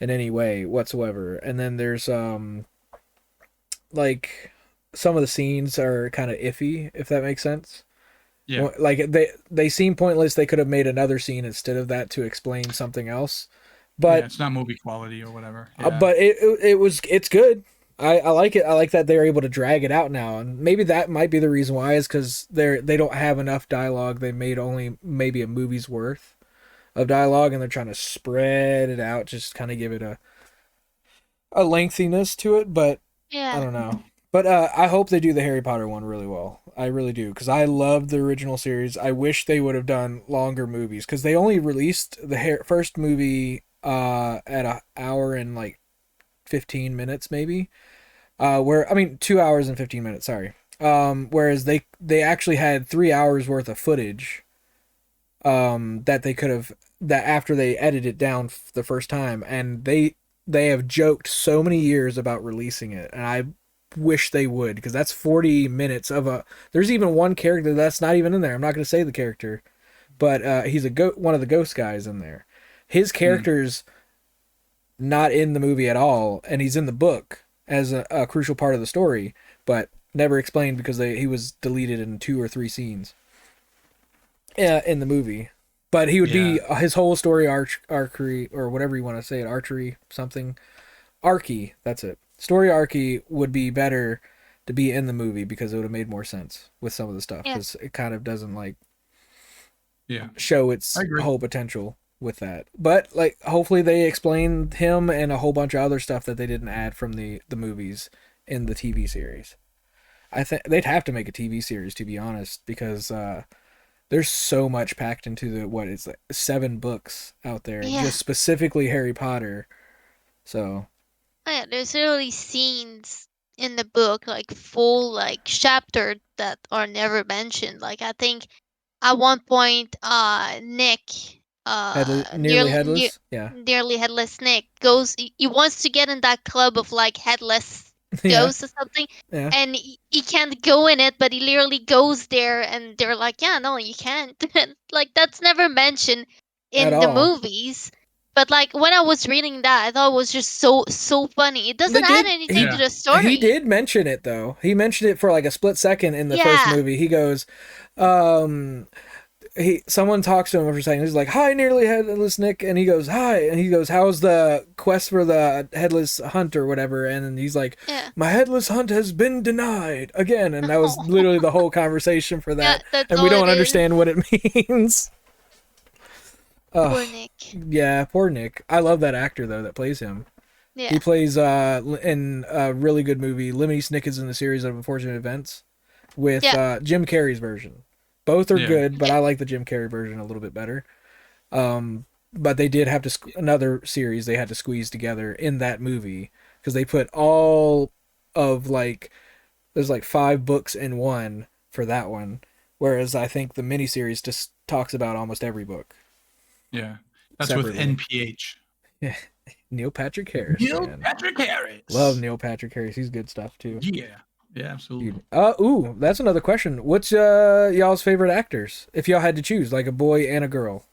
in any way whatsoever. And then there's like some of the scenes are kind of iffy, if that makes sense. Yeah, Like they seem pointless. They could have made another scene instead of that to explain something else. yeah, But it's not movie quality or whatever. Yeah, but it's good. I like it. I like that they're able to drag it out now, and maybe that might be the reason why is because they don't have enough dialogue. They made only maybe a movie's worth of dialogue, and they're trying to spread it out, just kind of give it a lengthiness to it. But I Yeah. don't know. But I hope they do the Harry Potter one really well. I really do, because I loved the original series. I wish they would have done longer movies, because they only released the first movie at an hour and like 15 minutes maybe. Where I mean 2 hours and 15 minutes. Sorry. Whereas they actually had 3 hours worth of footage. That they could have that after they edited it down the first time, and they have joked so many years about releasing it, and I wish they would, because that's 40 minutes of a. There's even one character that's not even in there. I'm not going to say the character, but he's one of the ghost guys in there. His character's not in the movie at all, and he's in the book as a crucial part of the story, but never explained because he was deleted in 2 or 3 scenes. Yeah, in the movie. But he would be his whole story archery, or whatever you want to say it, archery something. Archy, that's it. Story archy would be better to be in the movie, because it would have made more sense with some of the stuff, Yeah. because it kind of doesn't like yeah, show its I agree. whole potential with that. But like hopefully they explain him and a whole bunch of other stuff that they didn't add from the movies in the TV series. I think they'd have to make a TV series, to be honest, because there's so much packed into the what is like 7 books out there, Yeah. just specifically Harry Potter. So Yeah, there's literally scenes in the book, like full like chapter that are never mentioned. Like I think at one point, Nick, nearly headless. Yeah, nearly headless Nick goes. He wants to get in that club of like headless yeah, ghosts or something, yeah. and he can't go in it, but he literally goes there, and they're like, "Yeah, no, you can't." Like that's never mentioned At in the all. movies. But like when I was reading that, I thought it was just so funny. It They doesn't add did. anything to Yeah. the story. He did mention it though. He mentioned it for like a split second in the first Yeah. movie. He goes, someone talks to him for a second. He's like, "Hi, nearly headless Nick," and he goes, "Hi," and he goes, "How's the quest for the headless hunt or whatever?" And then he's like, Yeah. "My headless hunt has been denied again," and that was literally the whole conversation for Yeah, that. that's And all we don't it is. understand what it means. Poor Nick. Yeah, poor Nick. I love that actor though that plays him. Yeah. He plays in a really good movie, Lemony Snicket's in the series of unfortunate events, with Jim Carrey's version. Both are good, but I like the Jim Carrey version a little bit better. But they did have to another series they had to squeeze together in that movie because they put all of like there's like 5 books in one for that one, whereas I think the miniseries just talks about almost every book. Yeah, that's separately. with NPH. Yeah, Neil Patrick Harris. Neil Patrick Harris. Love Neil Patrick Harris. He's good stuff too. Yeah, absolutely. Ooh, that's another question. What's y'all's favorite actors? If y'all had to choose, like a boy and a girl.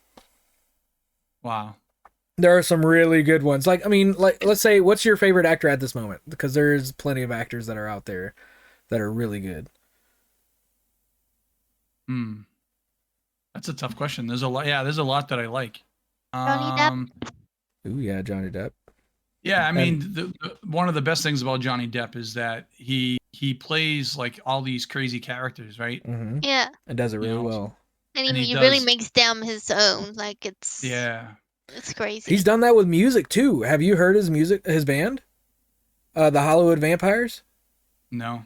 Wow. There are some really good ones. Like, I mean, like, let's say, what's your favorite actor at this moment? Because there's plenty of actors that are out there that are really good. That's a tough question. There's a lot. Yeah, there's a lot that I like. Johnny Depp. Ooh, yeah, Johnny Depp. Yeah, I mean, one of the best things about Johnny Depp is that he plays like all these crazy characters, right? Mm-hmm. Yeah. And does it really well. And he really makes them his own. Like it's crazy. He's done that with music too. Have you heard his band? The Hollywood Vampires? No.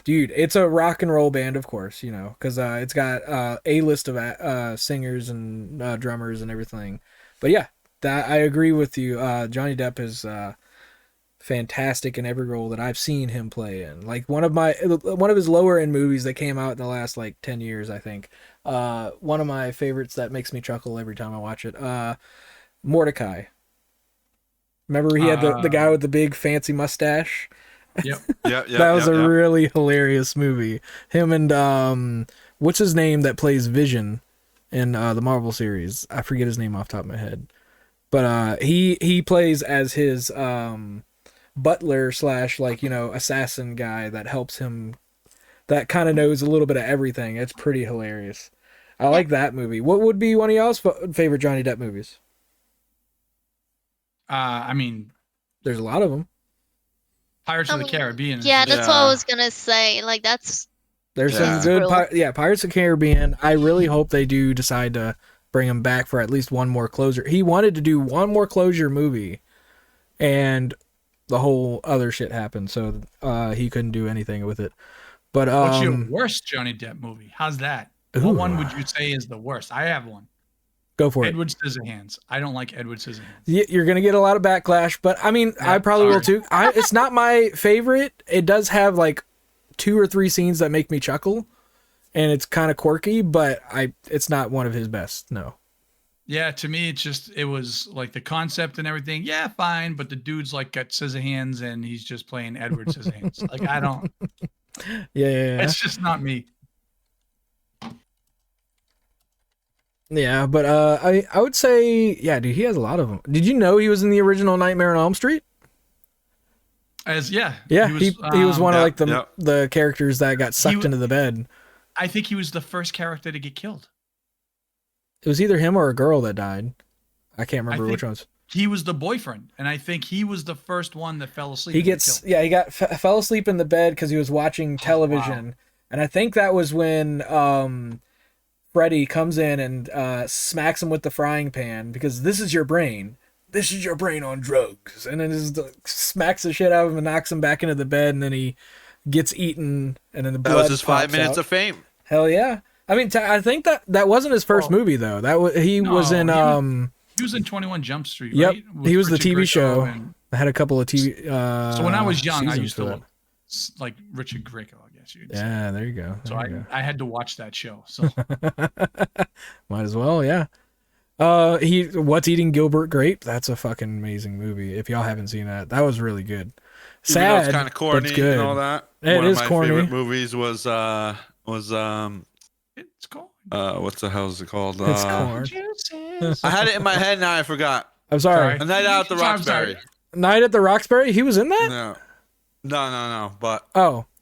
Dude, it's a rock and roll band, of course, you know, because it's got a list of singers and drummers and everything. But yeah, that I agree with you. Johnny Depp is fantastic in every role that I've seen him play in. Like one of his lower end movies that came out in the last like 10 years, I think. One of my favorites that makes me chuckle every time I watch it. Mordecai. Remember he had the guy with the big fancy mustache? Yep. That was a really hilarious movie. Him and what's his name that plays Vision in the Marvel series? I forget his name off the top of my head. But he plays as his butler / like, you know, assassin guy that helps him, that kind of knows a little bit of everything. It's pretty hilarious. I like that movie. What would be one of y'all's favorite Johnny Depp movies? I mean, there's a lot of them. Pirates of the Caribbean. Yeah, that's what I was gonna say. Like there's some good Pirates of the Caribbean. I really hope they do decide to bring him back for at least one more closure. He wanted to do one more closure movie, and the whole other shit happened, so he couldn't do anything with it. But what's your worst Johnny Depp movie? How's that? What one would you say is the worst? I have one. Go for Edward Scissorhands. I don't like Edward Scissorhands. You're gonna get a lot of backlash, but I mean, I probably will too. It's not my favorite. It does have like 2 or 3 scenes that make me chuckle, and it's kind of quirky, but it's not one of his best. No. Yeah, to me, it was like the concept and everything. Yeah, fine, but the dude's like got scissor hands and he's just playing Edward Scissorhands. Like I don't. Yeah. It's just not me. Yeah, but I would say, yeah, dude, he has a lot of them. Did you know he was in the original Nightmare on Elm Street? Yeah, he was one of like the characters that got sucked into the bed. I think he was the first character to get killed. It was either him or a girl that died. I can't remember which ones. He was the boyfriend, and I think he was the first one that fell asleep. He fell asleep in the bed because he was watching television, and I think that was when Freddy comes in and smacks him with the frying pan because this is your brain on drugs, and then just smacks the shit out of him and knocks him back into the bed, and then he gets eaten, and then the blood. That was his 5 minutes out. of fame. Hell yeah! I mean, I think that wasn't his first movie though. He was in 21 Jump Street. Yep, Right? he was the TV show. I had a couple of TV. So when I was young, I used to look like Richard Grieco, I guess you'd say. Yeah, there you go. So I had to watch that show. So might as well, yeah. What's Eating Gilbert Grape? That's a fucking amazing movie. If y'all haven't seen that was really good. Sad, it's kind of corny good. and all that. One of my corny. Favorite movies was it's called. What the hell is it called? It's corn. I had it in my head now. I forgot. I'm sorry. A Night Out at the Roxbury. Night at the Roxbury. He was in that? No. But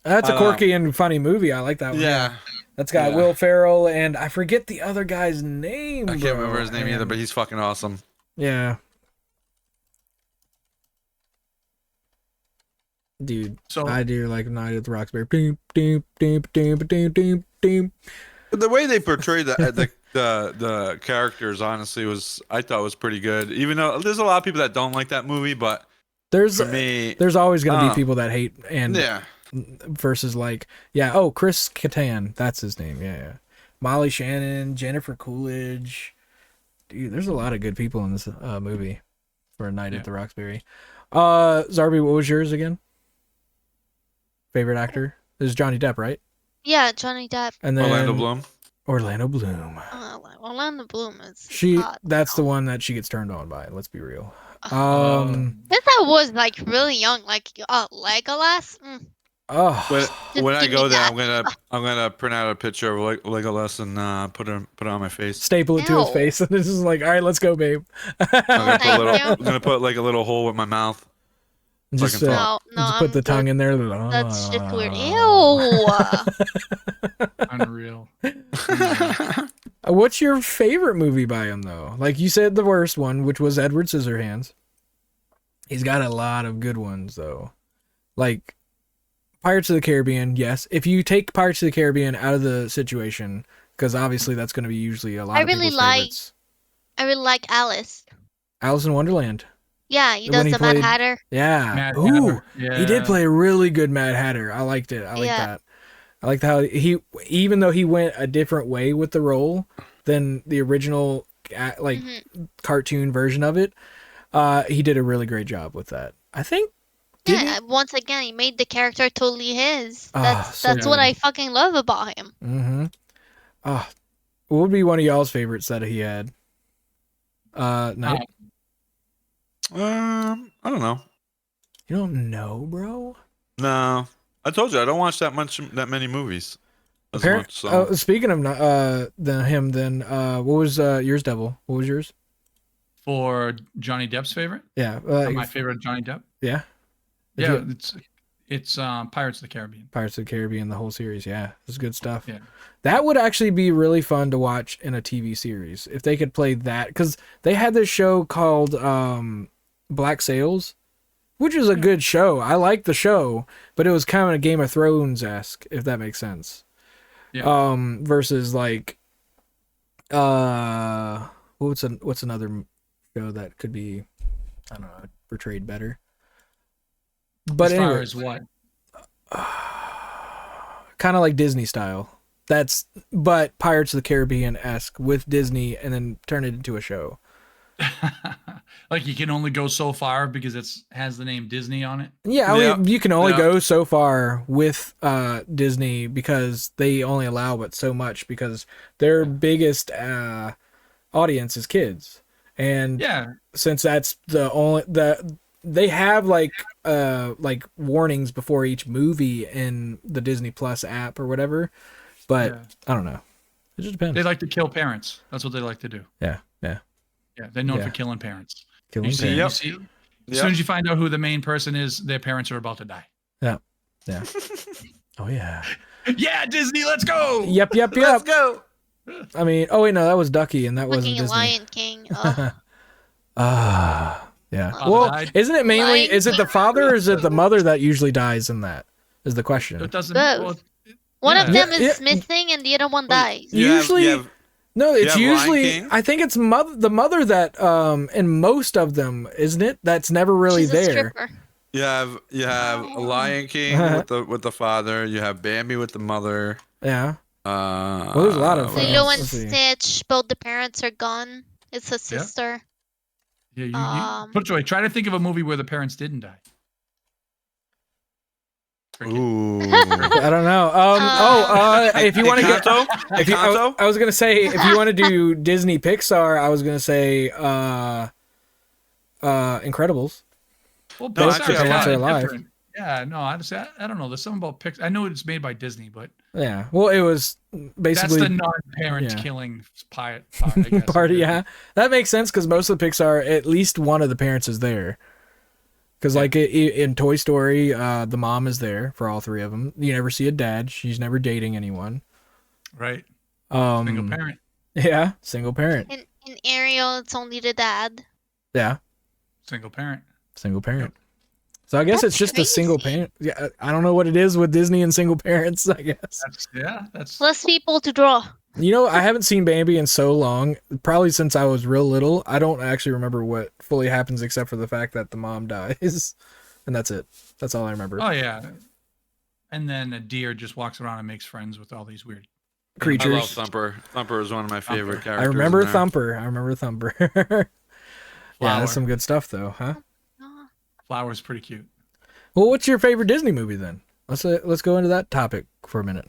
that's a quirky and funny movie. I like that one. Yeah. That's got Will Ferrell and I forget the other guy's name. I can't remember his name either, but he's fucking awesome. Yeah. Dude, so I do like Night at the Roxbury. The way they portrayed the characters, honestly, I thought was pretty good. Even though there's a lot of people that don't like that movie, but there's always gonna be people that hate versus like Chris Kattan, that's his name. Yeah. Molly Shannon, Jennifer Coolidge. Dude, there's a lot of good people in this movie for A Night at the Roxbury. Zarbie, what was yours again? Favorite actor? This is Johnny Depp, right? Yeah, Johnny Depp. And then Orlando Bloom. Orlando Bloom. Orlando Bloom is That's the one that she gets turned on by. Let's be real. Since I was like really young, like Legolas. When I give go me there, that. I'm gonna print out a picture of Legolas and put it on my face. Staple it to his Ew. face, and this is like, all right, let's go, babe. I'm gonna put like a little hole with my mouth. Just, So I can No, just put the tongue in there. That's just weird. Ew. Unreal. What's your favorite movie by him, though? Like you said, the worst one, which was Edward Scissorhands. He's got a lot of good ones, though. Like Pirates of the Caribbean, yes. If you take Pirates of the Caribbean out of the situation, because obviously that's going to be usually a lot of people's favorites. I really like Alice. Alice in Wonderland. Yeah, he When does he the Mad played- Hatter. Yeah. Mad Ooh, Hatter. Yeah. he did play a really good Mad Hatter. I liked it. I like that. I liked how he, even though he went a different way with the role than the original, cartoon version of it, he did a really great job with that. I think. Yeah, once again, he made the character totally his. That's so what I fucking love about him. Mm-hmm. What would be one of y'all's favorites that he had? Night? I don't know. You don't know, bro? No, I told you I don't watch that many movies. Speaking of him, then what was yours, Devil? What was yours? For Johnny Depp's favorite? Yeah, My favorite Johnny Depp? Yeah. Yeah, it's Pirates of the Caribbean. Pirates of the Caribbean, the whole series. Yeah, it's good stuff. Yeah. That would actually be really fun to watch in a TV series if they could play that, because they had this show called Black Sails, which is a good show. I like the show, but it was kind of Game of Thrones-esque, if that makes sense. Yeah. Versus like, what's another show that could be, I don't know, portrayed better. But as far anyway, as what? kind of like Disney style. But Pirates of the Caribbean-esque with Disney, and then turn it into a show. Like you can only go so far because it has the name Disney on it. Yeah, I mean, you can only go so far with Disney because they only allow but so much, because their biggest audience is kids, and since that's the only they have like warnings before each movie in the Disney Plus app or whatever, but I don't know. It just depends. They like to kill parents. That's what they like to do. Yeah. Yeah, they're known for killing parents. Killing As soon as you find out who the main person is, their parents are about to die. Yeah. Oh yeah. Yeah, Disney, let's go. Yep. Let's go. I mean, oh wait, no, that was Ducky, and that wasn't Fucking Disney. Lion King. Yeah. Father Well, died. isn't it mainly? Lion Is it the father or is it the mother that usually dies in that? Is the question. It doesn't. Both. One of Yeah. them is missing, and the other one dies. Usually, no, it's you have Lion usually. King? I think it's the mother that in most of them, isn't it? That's never really She's a there. stripper. You have Lion King with the father. You have Bambi with the mother. Yeah. There's a lot of Lilo and let's see. Stitch, both the parents are gone. It's a sister. Yeah, you put it away. Try to think of a movie where the parents didn't die. Ooh. I don't know. If you want to get, I was gonna say if you want to do Disney Pixar, I was gonna say Incredibles. Well, No, Pixar's actually, kinda once they're alive. different. Yeah, no, honestly, I don't know. There's something about Pixar. I know it's made by Disney, but Yeah. Well, it was basically that's the non-parent killing part, I guess. party. Yeah, that makes sense because most of the Pixar, at least one of the parents is there. Because like in Toy Story, the mom is there for all three of them. You never see a dad; she's never dating anyone. Right. Single parent. Yeah, single parent. In Ariel, it's only the dad. Yeah, Single parent. single parent. So I guess That's it's just a single crazy. parent. Yeah, I don't know what it is with Disney and single parents. I guess. That's Less people to draw. You know, I haven't seen Bambi in so long, probably since I was real little. I don't actually remember what fully happens except for the fact that the mom dies. And that's it. That's all I remember. Oh yeah. And then a deer just walks around and makes friends with all these weird creatures. I love Thumper. Thumper is one of my favorite characters. I remember Thumper. Yeah, Flower. that's some good stuff though, huh? Flower's pretty cute. Well, what's your favorite Disney movie then? Let's go into that topic for a minute.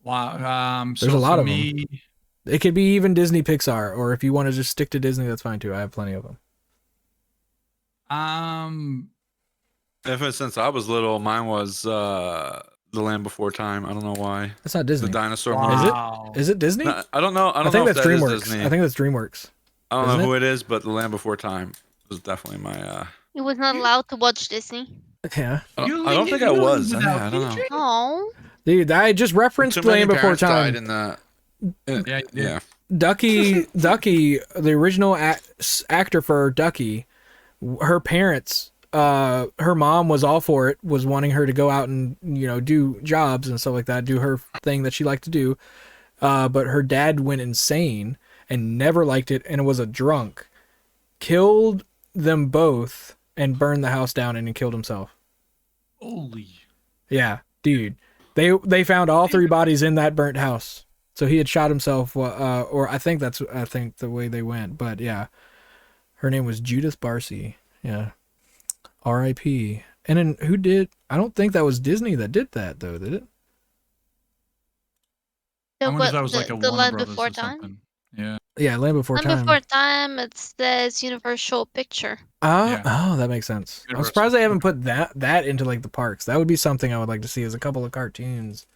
Wow. There's So a lot for of me, them. It could be even Disney Pixar, or if you want to just stick to Disney, that's fine too. I have plenty of them. Ever since I was little, mine was The Land Before Time. I don't know why. That's not Disney. The dinosaur wow. movie. Is it Disney? No, I don't know. I think know if that's that is DreamWorks. Disney. I think that's DreamWorks. I don't Isn't know who it is, but The Land Before Time was definitely my. You was not allowed to watch Disney. Yeah. I don't think I was. Yeah, I don't know. Oh. Dude, I just referenced Too many Land Before parents died Time. in the. Yeah. Ducky, the original actor for Ducky, her parents, her mom was all for it, was wanting her to go out and, do jobs and stuff like that, do her thing that she liked to do. But her dad went insane and never liked it and was a drunk, killed them both and burned the house down and he killed himself. Holy. Yeah, dude. They found all 3 bodies in that burnt house. So he had shot himself, or I think the way they went. But yeah, her name was Judith Barcy. Yeah, R.I.P. And then I don't think that was Disney that did that though, did it? I wonder if that was like a the Warner Land Brothers Before or Time. something. Yeah. Yeah, Land Before Land Time. Before Time. It says Universal Picture. Yeah. Oh, that makes sense. I'm Universal. surprised they haven't put that into like the parks. That would be something I would like to see, as a couple of cartoons,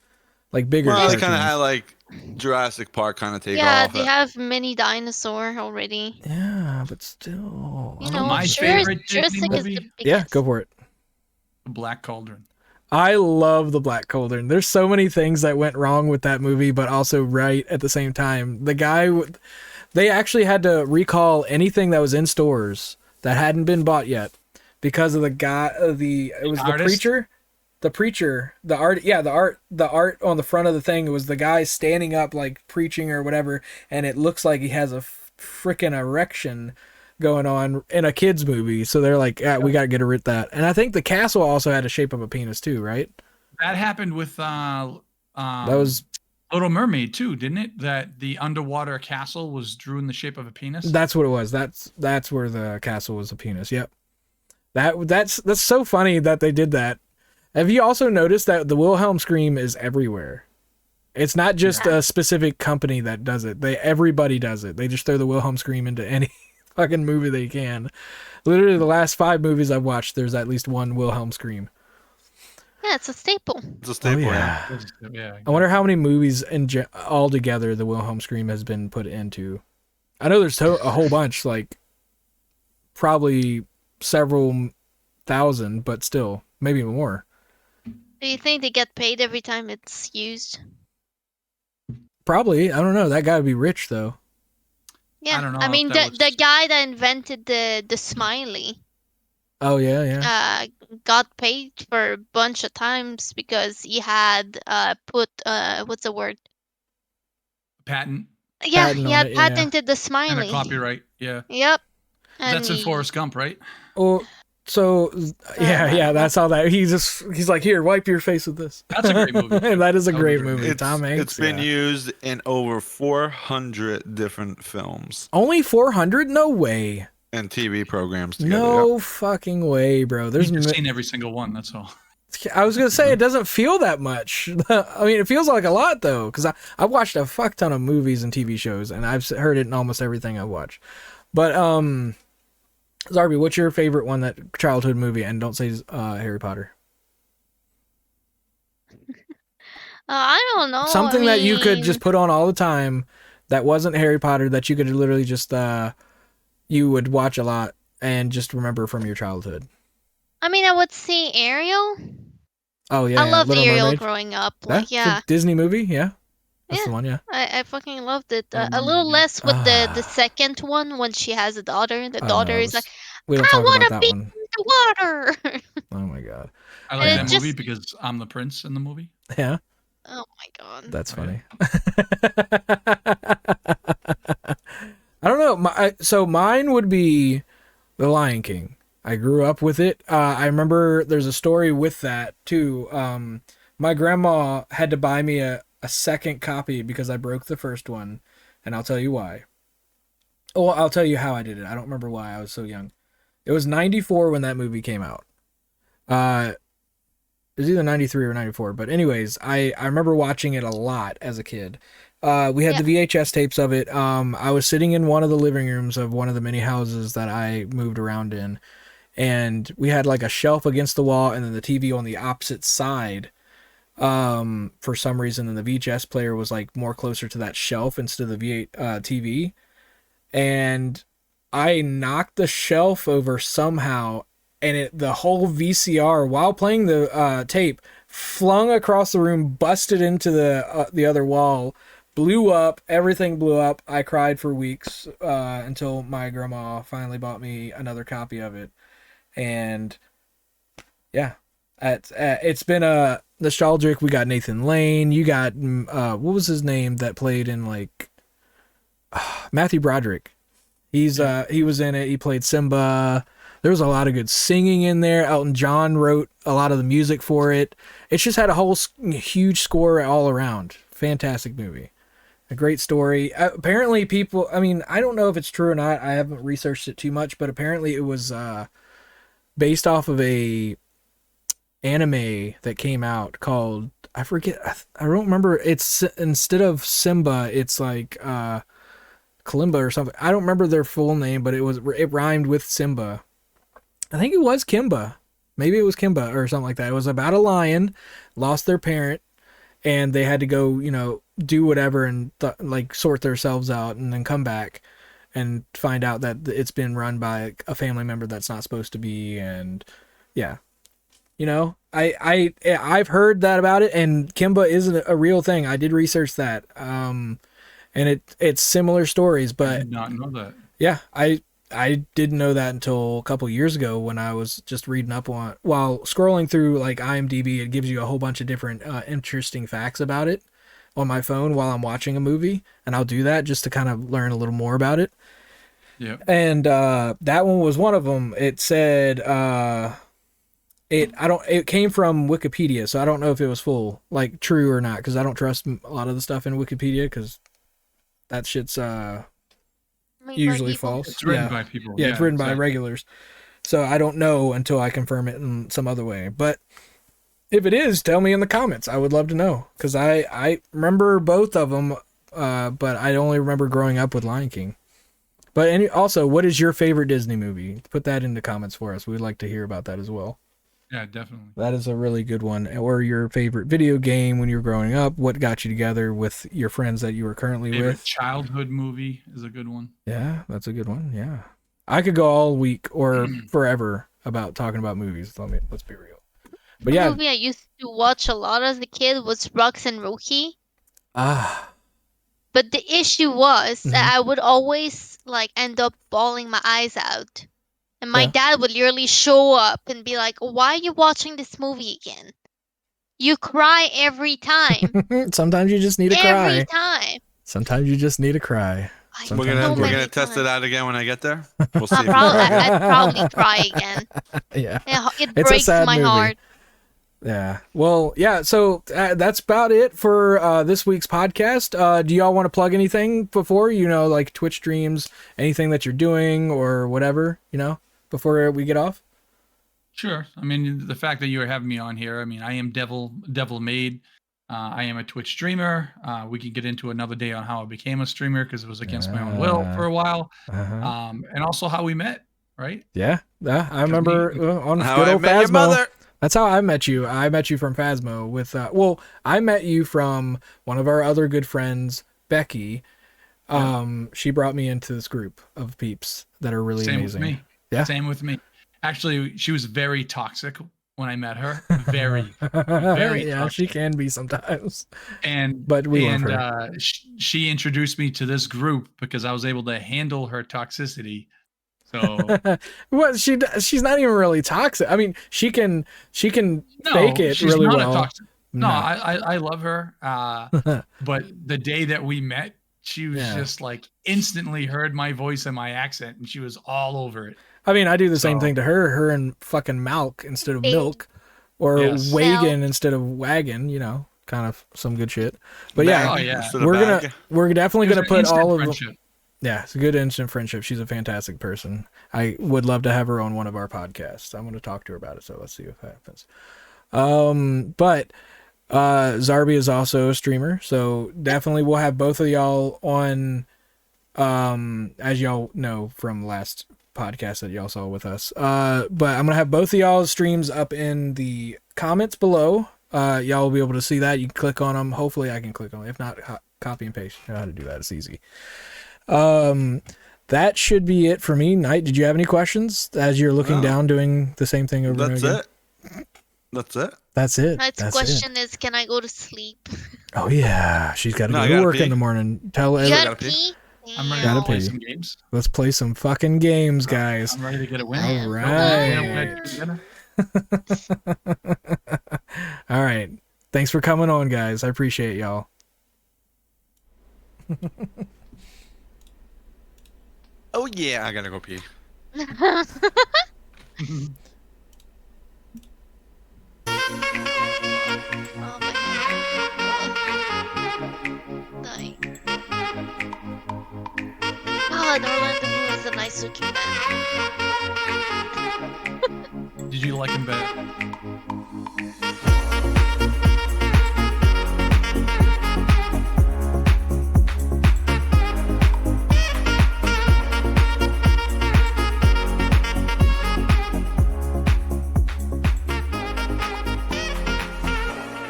like bigger. Well, they cartoons. kind of had like Jurassic Park kind of take Yeah, off. they have mini dinosaur already. Yeah, but still. You know, My favorite Disney Jurassic is movie? the biggest. Yeah, go for it. The Black Cauldron. I love the Black Cauldron. There's so many things that went wrong with that movie, but also right at the same time. They actually had to recall anything that was in stores that hadn't been bought yet because of the art on the front of the thing. It was the guy standing up like preaching or whatever, and it looks like he has a freaking erection going on in a kid's movie. So they're like, yeah, we got to get rid of that. And I think the castle also had a shape of a penis too, right? That happened with That was Little Mermaid too, didn't it? That the underwater castle was drew in the shape of a penis. That's what it was. That's where the castle was a penis. Yep. That's so funny that they did that. Have you also noticed that the Wilhelm scream is everywhere? It's not just a specific company that does it. Everybody does it. They just throw the Wilhelm scream into any fucking movie they can. Literally the last 5 movies I've watched, there's at least one Wilhelm scream. Yeah, it's a staple. It's a staple. Yeah. I wonder how many movies altogether the Wilhelm scream has been put into. I know there's a whole bunch, like probably several thousand, but still, maybe more. Do you think they get paid every time it's used? Probably. I don't know. That guy would be rich though. Yeah, I don't know I if mean, that the was- guy that invented the smiley Oh yeah. got paid for a bunch of times because he had put what's the word? Patent Yeah, Patent he on had it, yeah. patented the and smiley. a copyright. Yeah. Yep. And That's in he- Forrest Gump, right? Oh, so yeah. That's all that. He's like, here, wipe your face with this. That's a great movie. And that is a That great was a great movie. Tom Hanks. It's been yeah. used in over 400 different films Only 400? No way. and TV programs together. No fucking way, bro. There's You've seen every single one. That's all. I was gonna say it doesn't feel that much. I mean, it feels like a lot though, because I've watched a fuck ton of movies and TV shows, and I've heard it in almost everything I've watched. But Zarbie, what's your favorite one, that childhood movie? And don't say Harry Potter. I don't know. Something that you could mean, just put on all the time that wasn't Harry Potter, that you could literally just you would watch a lot and just remember from your childhood. I mean, I would see Ariel. Oh yeah, I loved Little Ariel Mermaid. growing up. That's Like, yeah, a Disney movie. Yeah, that's Yeah. the one. Yeah. I fucking loved it. Little A little Mermaid, less with the Ah. second one when she has a daughter. The Oh, daughter no, is like, we don't I talk wanna about that be- one. the water. Oh my god. I like And that it movie just- because I'm the prince in the movie. Yeah. Oh my god. That's Oh, funny. I don't know. So mine would be The Lion King. I grew up with it. I remember there's a story with that too. My grandma had to buy me a second copy because I broke the first one, and I'll tell you why. Oh, I'll tell you how I did it. I don't remember why. I was so young. It was 94 when that movie came out. It was either 93 or 94. But anyways, I remember watching it a lot as a kid. We had the VHS tapes of it. I was sitting in one of the living rooms of one of the many houses that I moved around in. And we had like a shelf against the wall and then the TV on the opposite side. For some reason, and the VHS player was like more closer to that shelf instead of the TV. And I knocked the shelf over somehow, and the whole VCR, while playing the tape, flung across the room, busted into the other wall, blew up. Everything blew up. I cried for weeks until my grandma finally bought me another copy of it. And yeah, it's been a nostalgic. We got Nathan Lane. You got what was his name that played in like Matthew Broderick. He was in it. He played Simba. There was a lot of good singing in there. Elton John wrote a lot of the music for it. It's just had a whole huge score all around. Fantastic movie. A great story. Apparently people, I mean, I don't know if it's true or not. I haven't researched it too much, but apparently it was based off of a anime that came out called, I forget, I don't remember. It's instead of Simba, it's like Kalimba or something. I don't remember their full name, but it rhymed with Simba. I think it was Kimba. Maybe it was Kimba or something like that. It was about a lion, lost their parent, and they had to go, do whatever and like sort themselves out and then come back and find out that it's been run by a family member that's not supposed to be. And yeah, I've heard that about it, and Kimba is a real thing. I did research that. And it's similar stories, but I did not know that. Yeah, I didn't know that until a couple years ago when I was just reading up on, while scrolling through like IMDb. It gives you a whole bunch of different interesting facts about it on my phone while I'm watching a movie, and I'll do that just to kind of learn a little more about it. Yeah. And that one was one of them. It said it came from Wikipedia, so I don't know if it was full, like true or not, because I don't trust a lot of the stuff in Wikipedia because that shit's usually false. It's written by people. Yeah, it's written by regulars. So I don't know until I confirm it in some other way. But if it is, tell me in the comments. I would love to know, because I remember both of them, but I only remember growing up with Lion King. But also, what is your favorite Disney movie? Put that in the comments for us. We'd like to hear about that as well. Yeah, definitely. That is a really good one. Or your favorite video game when you were growing up. What got you together with your friends that you were currently with? Childhood movie is a good one. Yeah, that's a good one. Yeah. I could go all week or forever about talking about movies. Let's be real. But yeah. The movie I used to watch a lot as a kid was Rocks and Rocky. But the issue was that I would always end up bawling my eyes out. And my dad would literally show up and be like, "Why are you watching this movie again? You cry every time." Sometimes you just need to cry. Every time. Sometimes you just need to cry. We're gonna test it out again when I get there. We'll see. I'd probably cry again. Yeah. It breaks my heart. Yeah. Well, yeah. So that's about it for this week's podcast. Do y'all want to plug anything before, like Twitch streams, anything that you're doing or whatever, before we get off? Sure. I mean, the fact that you are having me on here, I mean, I am Devil Made. I am a Twitch streamer. We can get into another day on how I became a streamer because it was against my own will for a while. And also how we met, right? Yeah. I remember on how good I old met your Phasmo. mother. That's how I met you. I met you from Phasmo with, I met you from one of our other good friends, Becky. She brought me into this group of peeps that are really amazing. Same with me. Yeah. Same with me. Actually, she was very toxic when I met her. Very, very yeah, toxic. she can be sometimes. But we love her. She introduced me to this group because I was able to handle her toxicity. So well, she's not even really toxic. I mean, she can fake it she's really not well. Toxic. No, I love her. But the day that we met, she was just like instantly heard my voice and my accent, and she was all over it. I mean, I do the same thing to her. Her and fucking Malk instead of milk, or Wagon instead of wagon. Come kind of some good shit. But yeah, Oh, yeah. Instead of bag. we're definitely There's gonna an put instant all of them. friendship. Yeah, it's a good instant friendship. She's a fantastic person. I would love to have her on one of our podcasts. I'm going to talk to her about it, so let's see what happens. But Zarbie is also a streamer, so definitely we'll have both of y'all on, as y'all know from last podcast that y'all saw with us. But I'm going to have both of y'all's streams up in the comments below. Y'all will be able to see that. You can click on them. Hopefully I can click on them. If not, copy and paste. You know how to do that. It's easy. That should be it for me. Knight, did you have any questions as you're looking down doing the same thing over and over again? That's it. That's it. Next question is, can I go to sleep? Oh yeah, she's got to No, go I to gotta work pee. in the morning. Tell You her. gotta pee? I'm ready Gotta to play pee. some games. Let's play some fucking games, guys. I'm ready to get a win. All right. All right. Thanks for coming on, guys. I appreciate y'all. Oh yeah, I gotta go pee. Oh my god. Dying. Oh, and Orlando Bloom is a nice looking man. Did you like him better?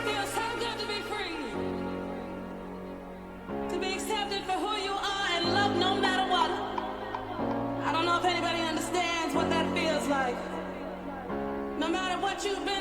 Feels so good to be free. To be accepted for who you are and loved no matter what. I don't know if anybody understands what that feels like. No matter what you've been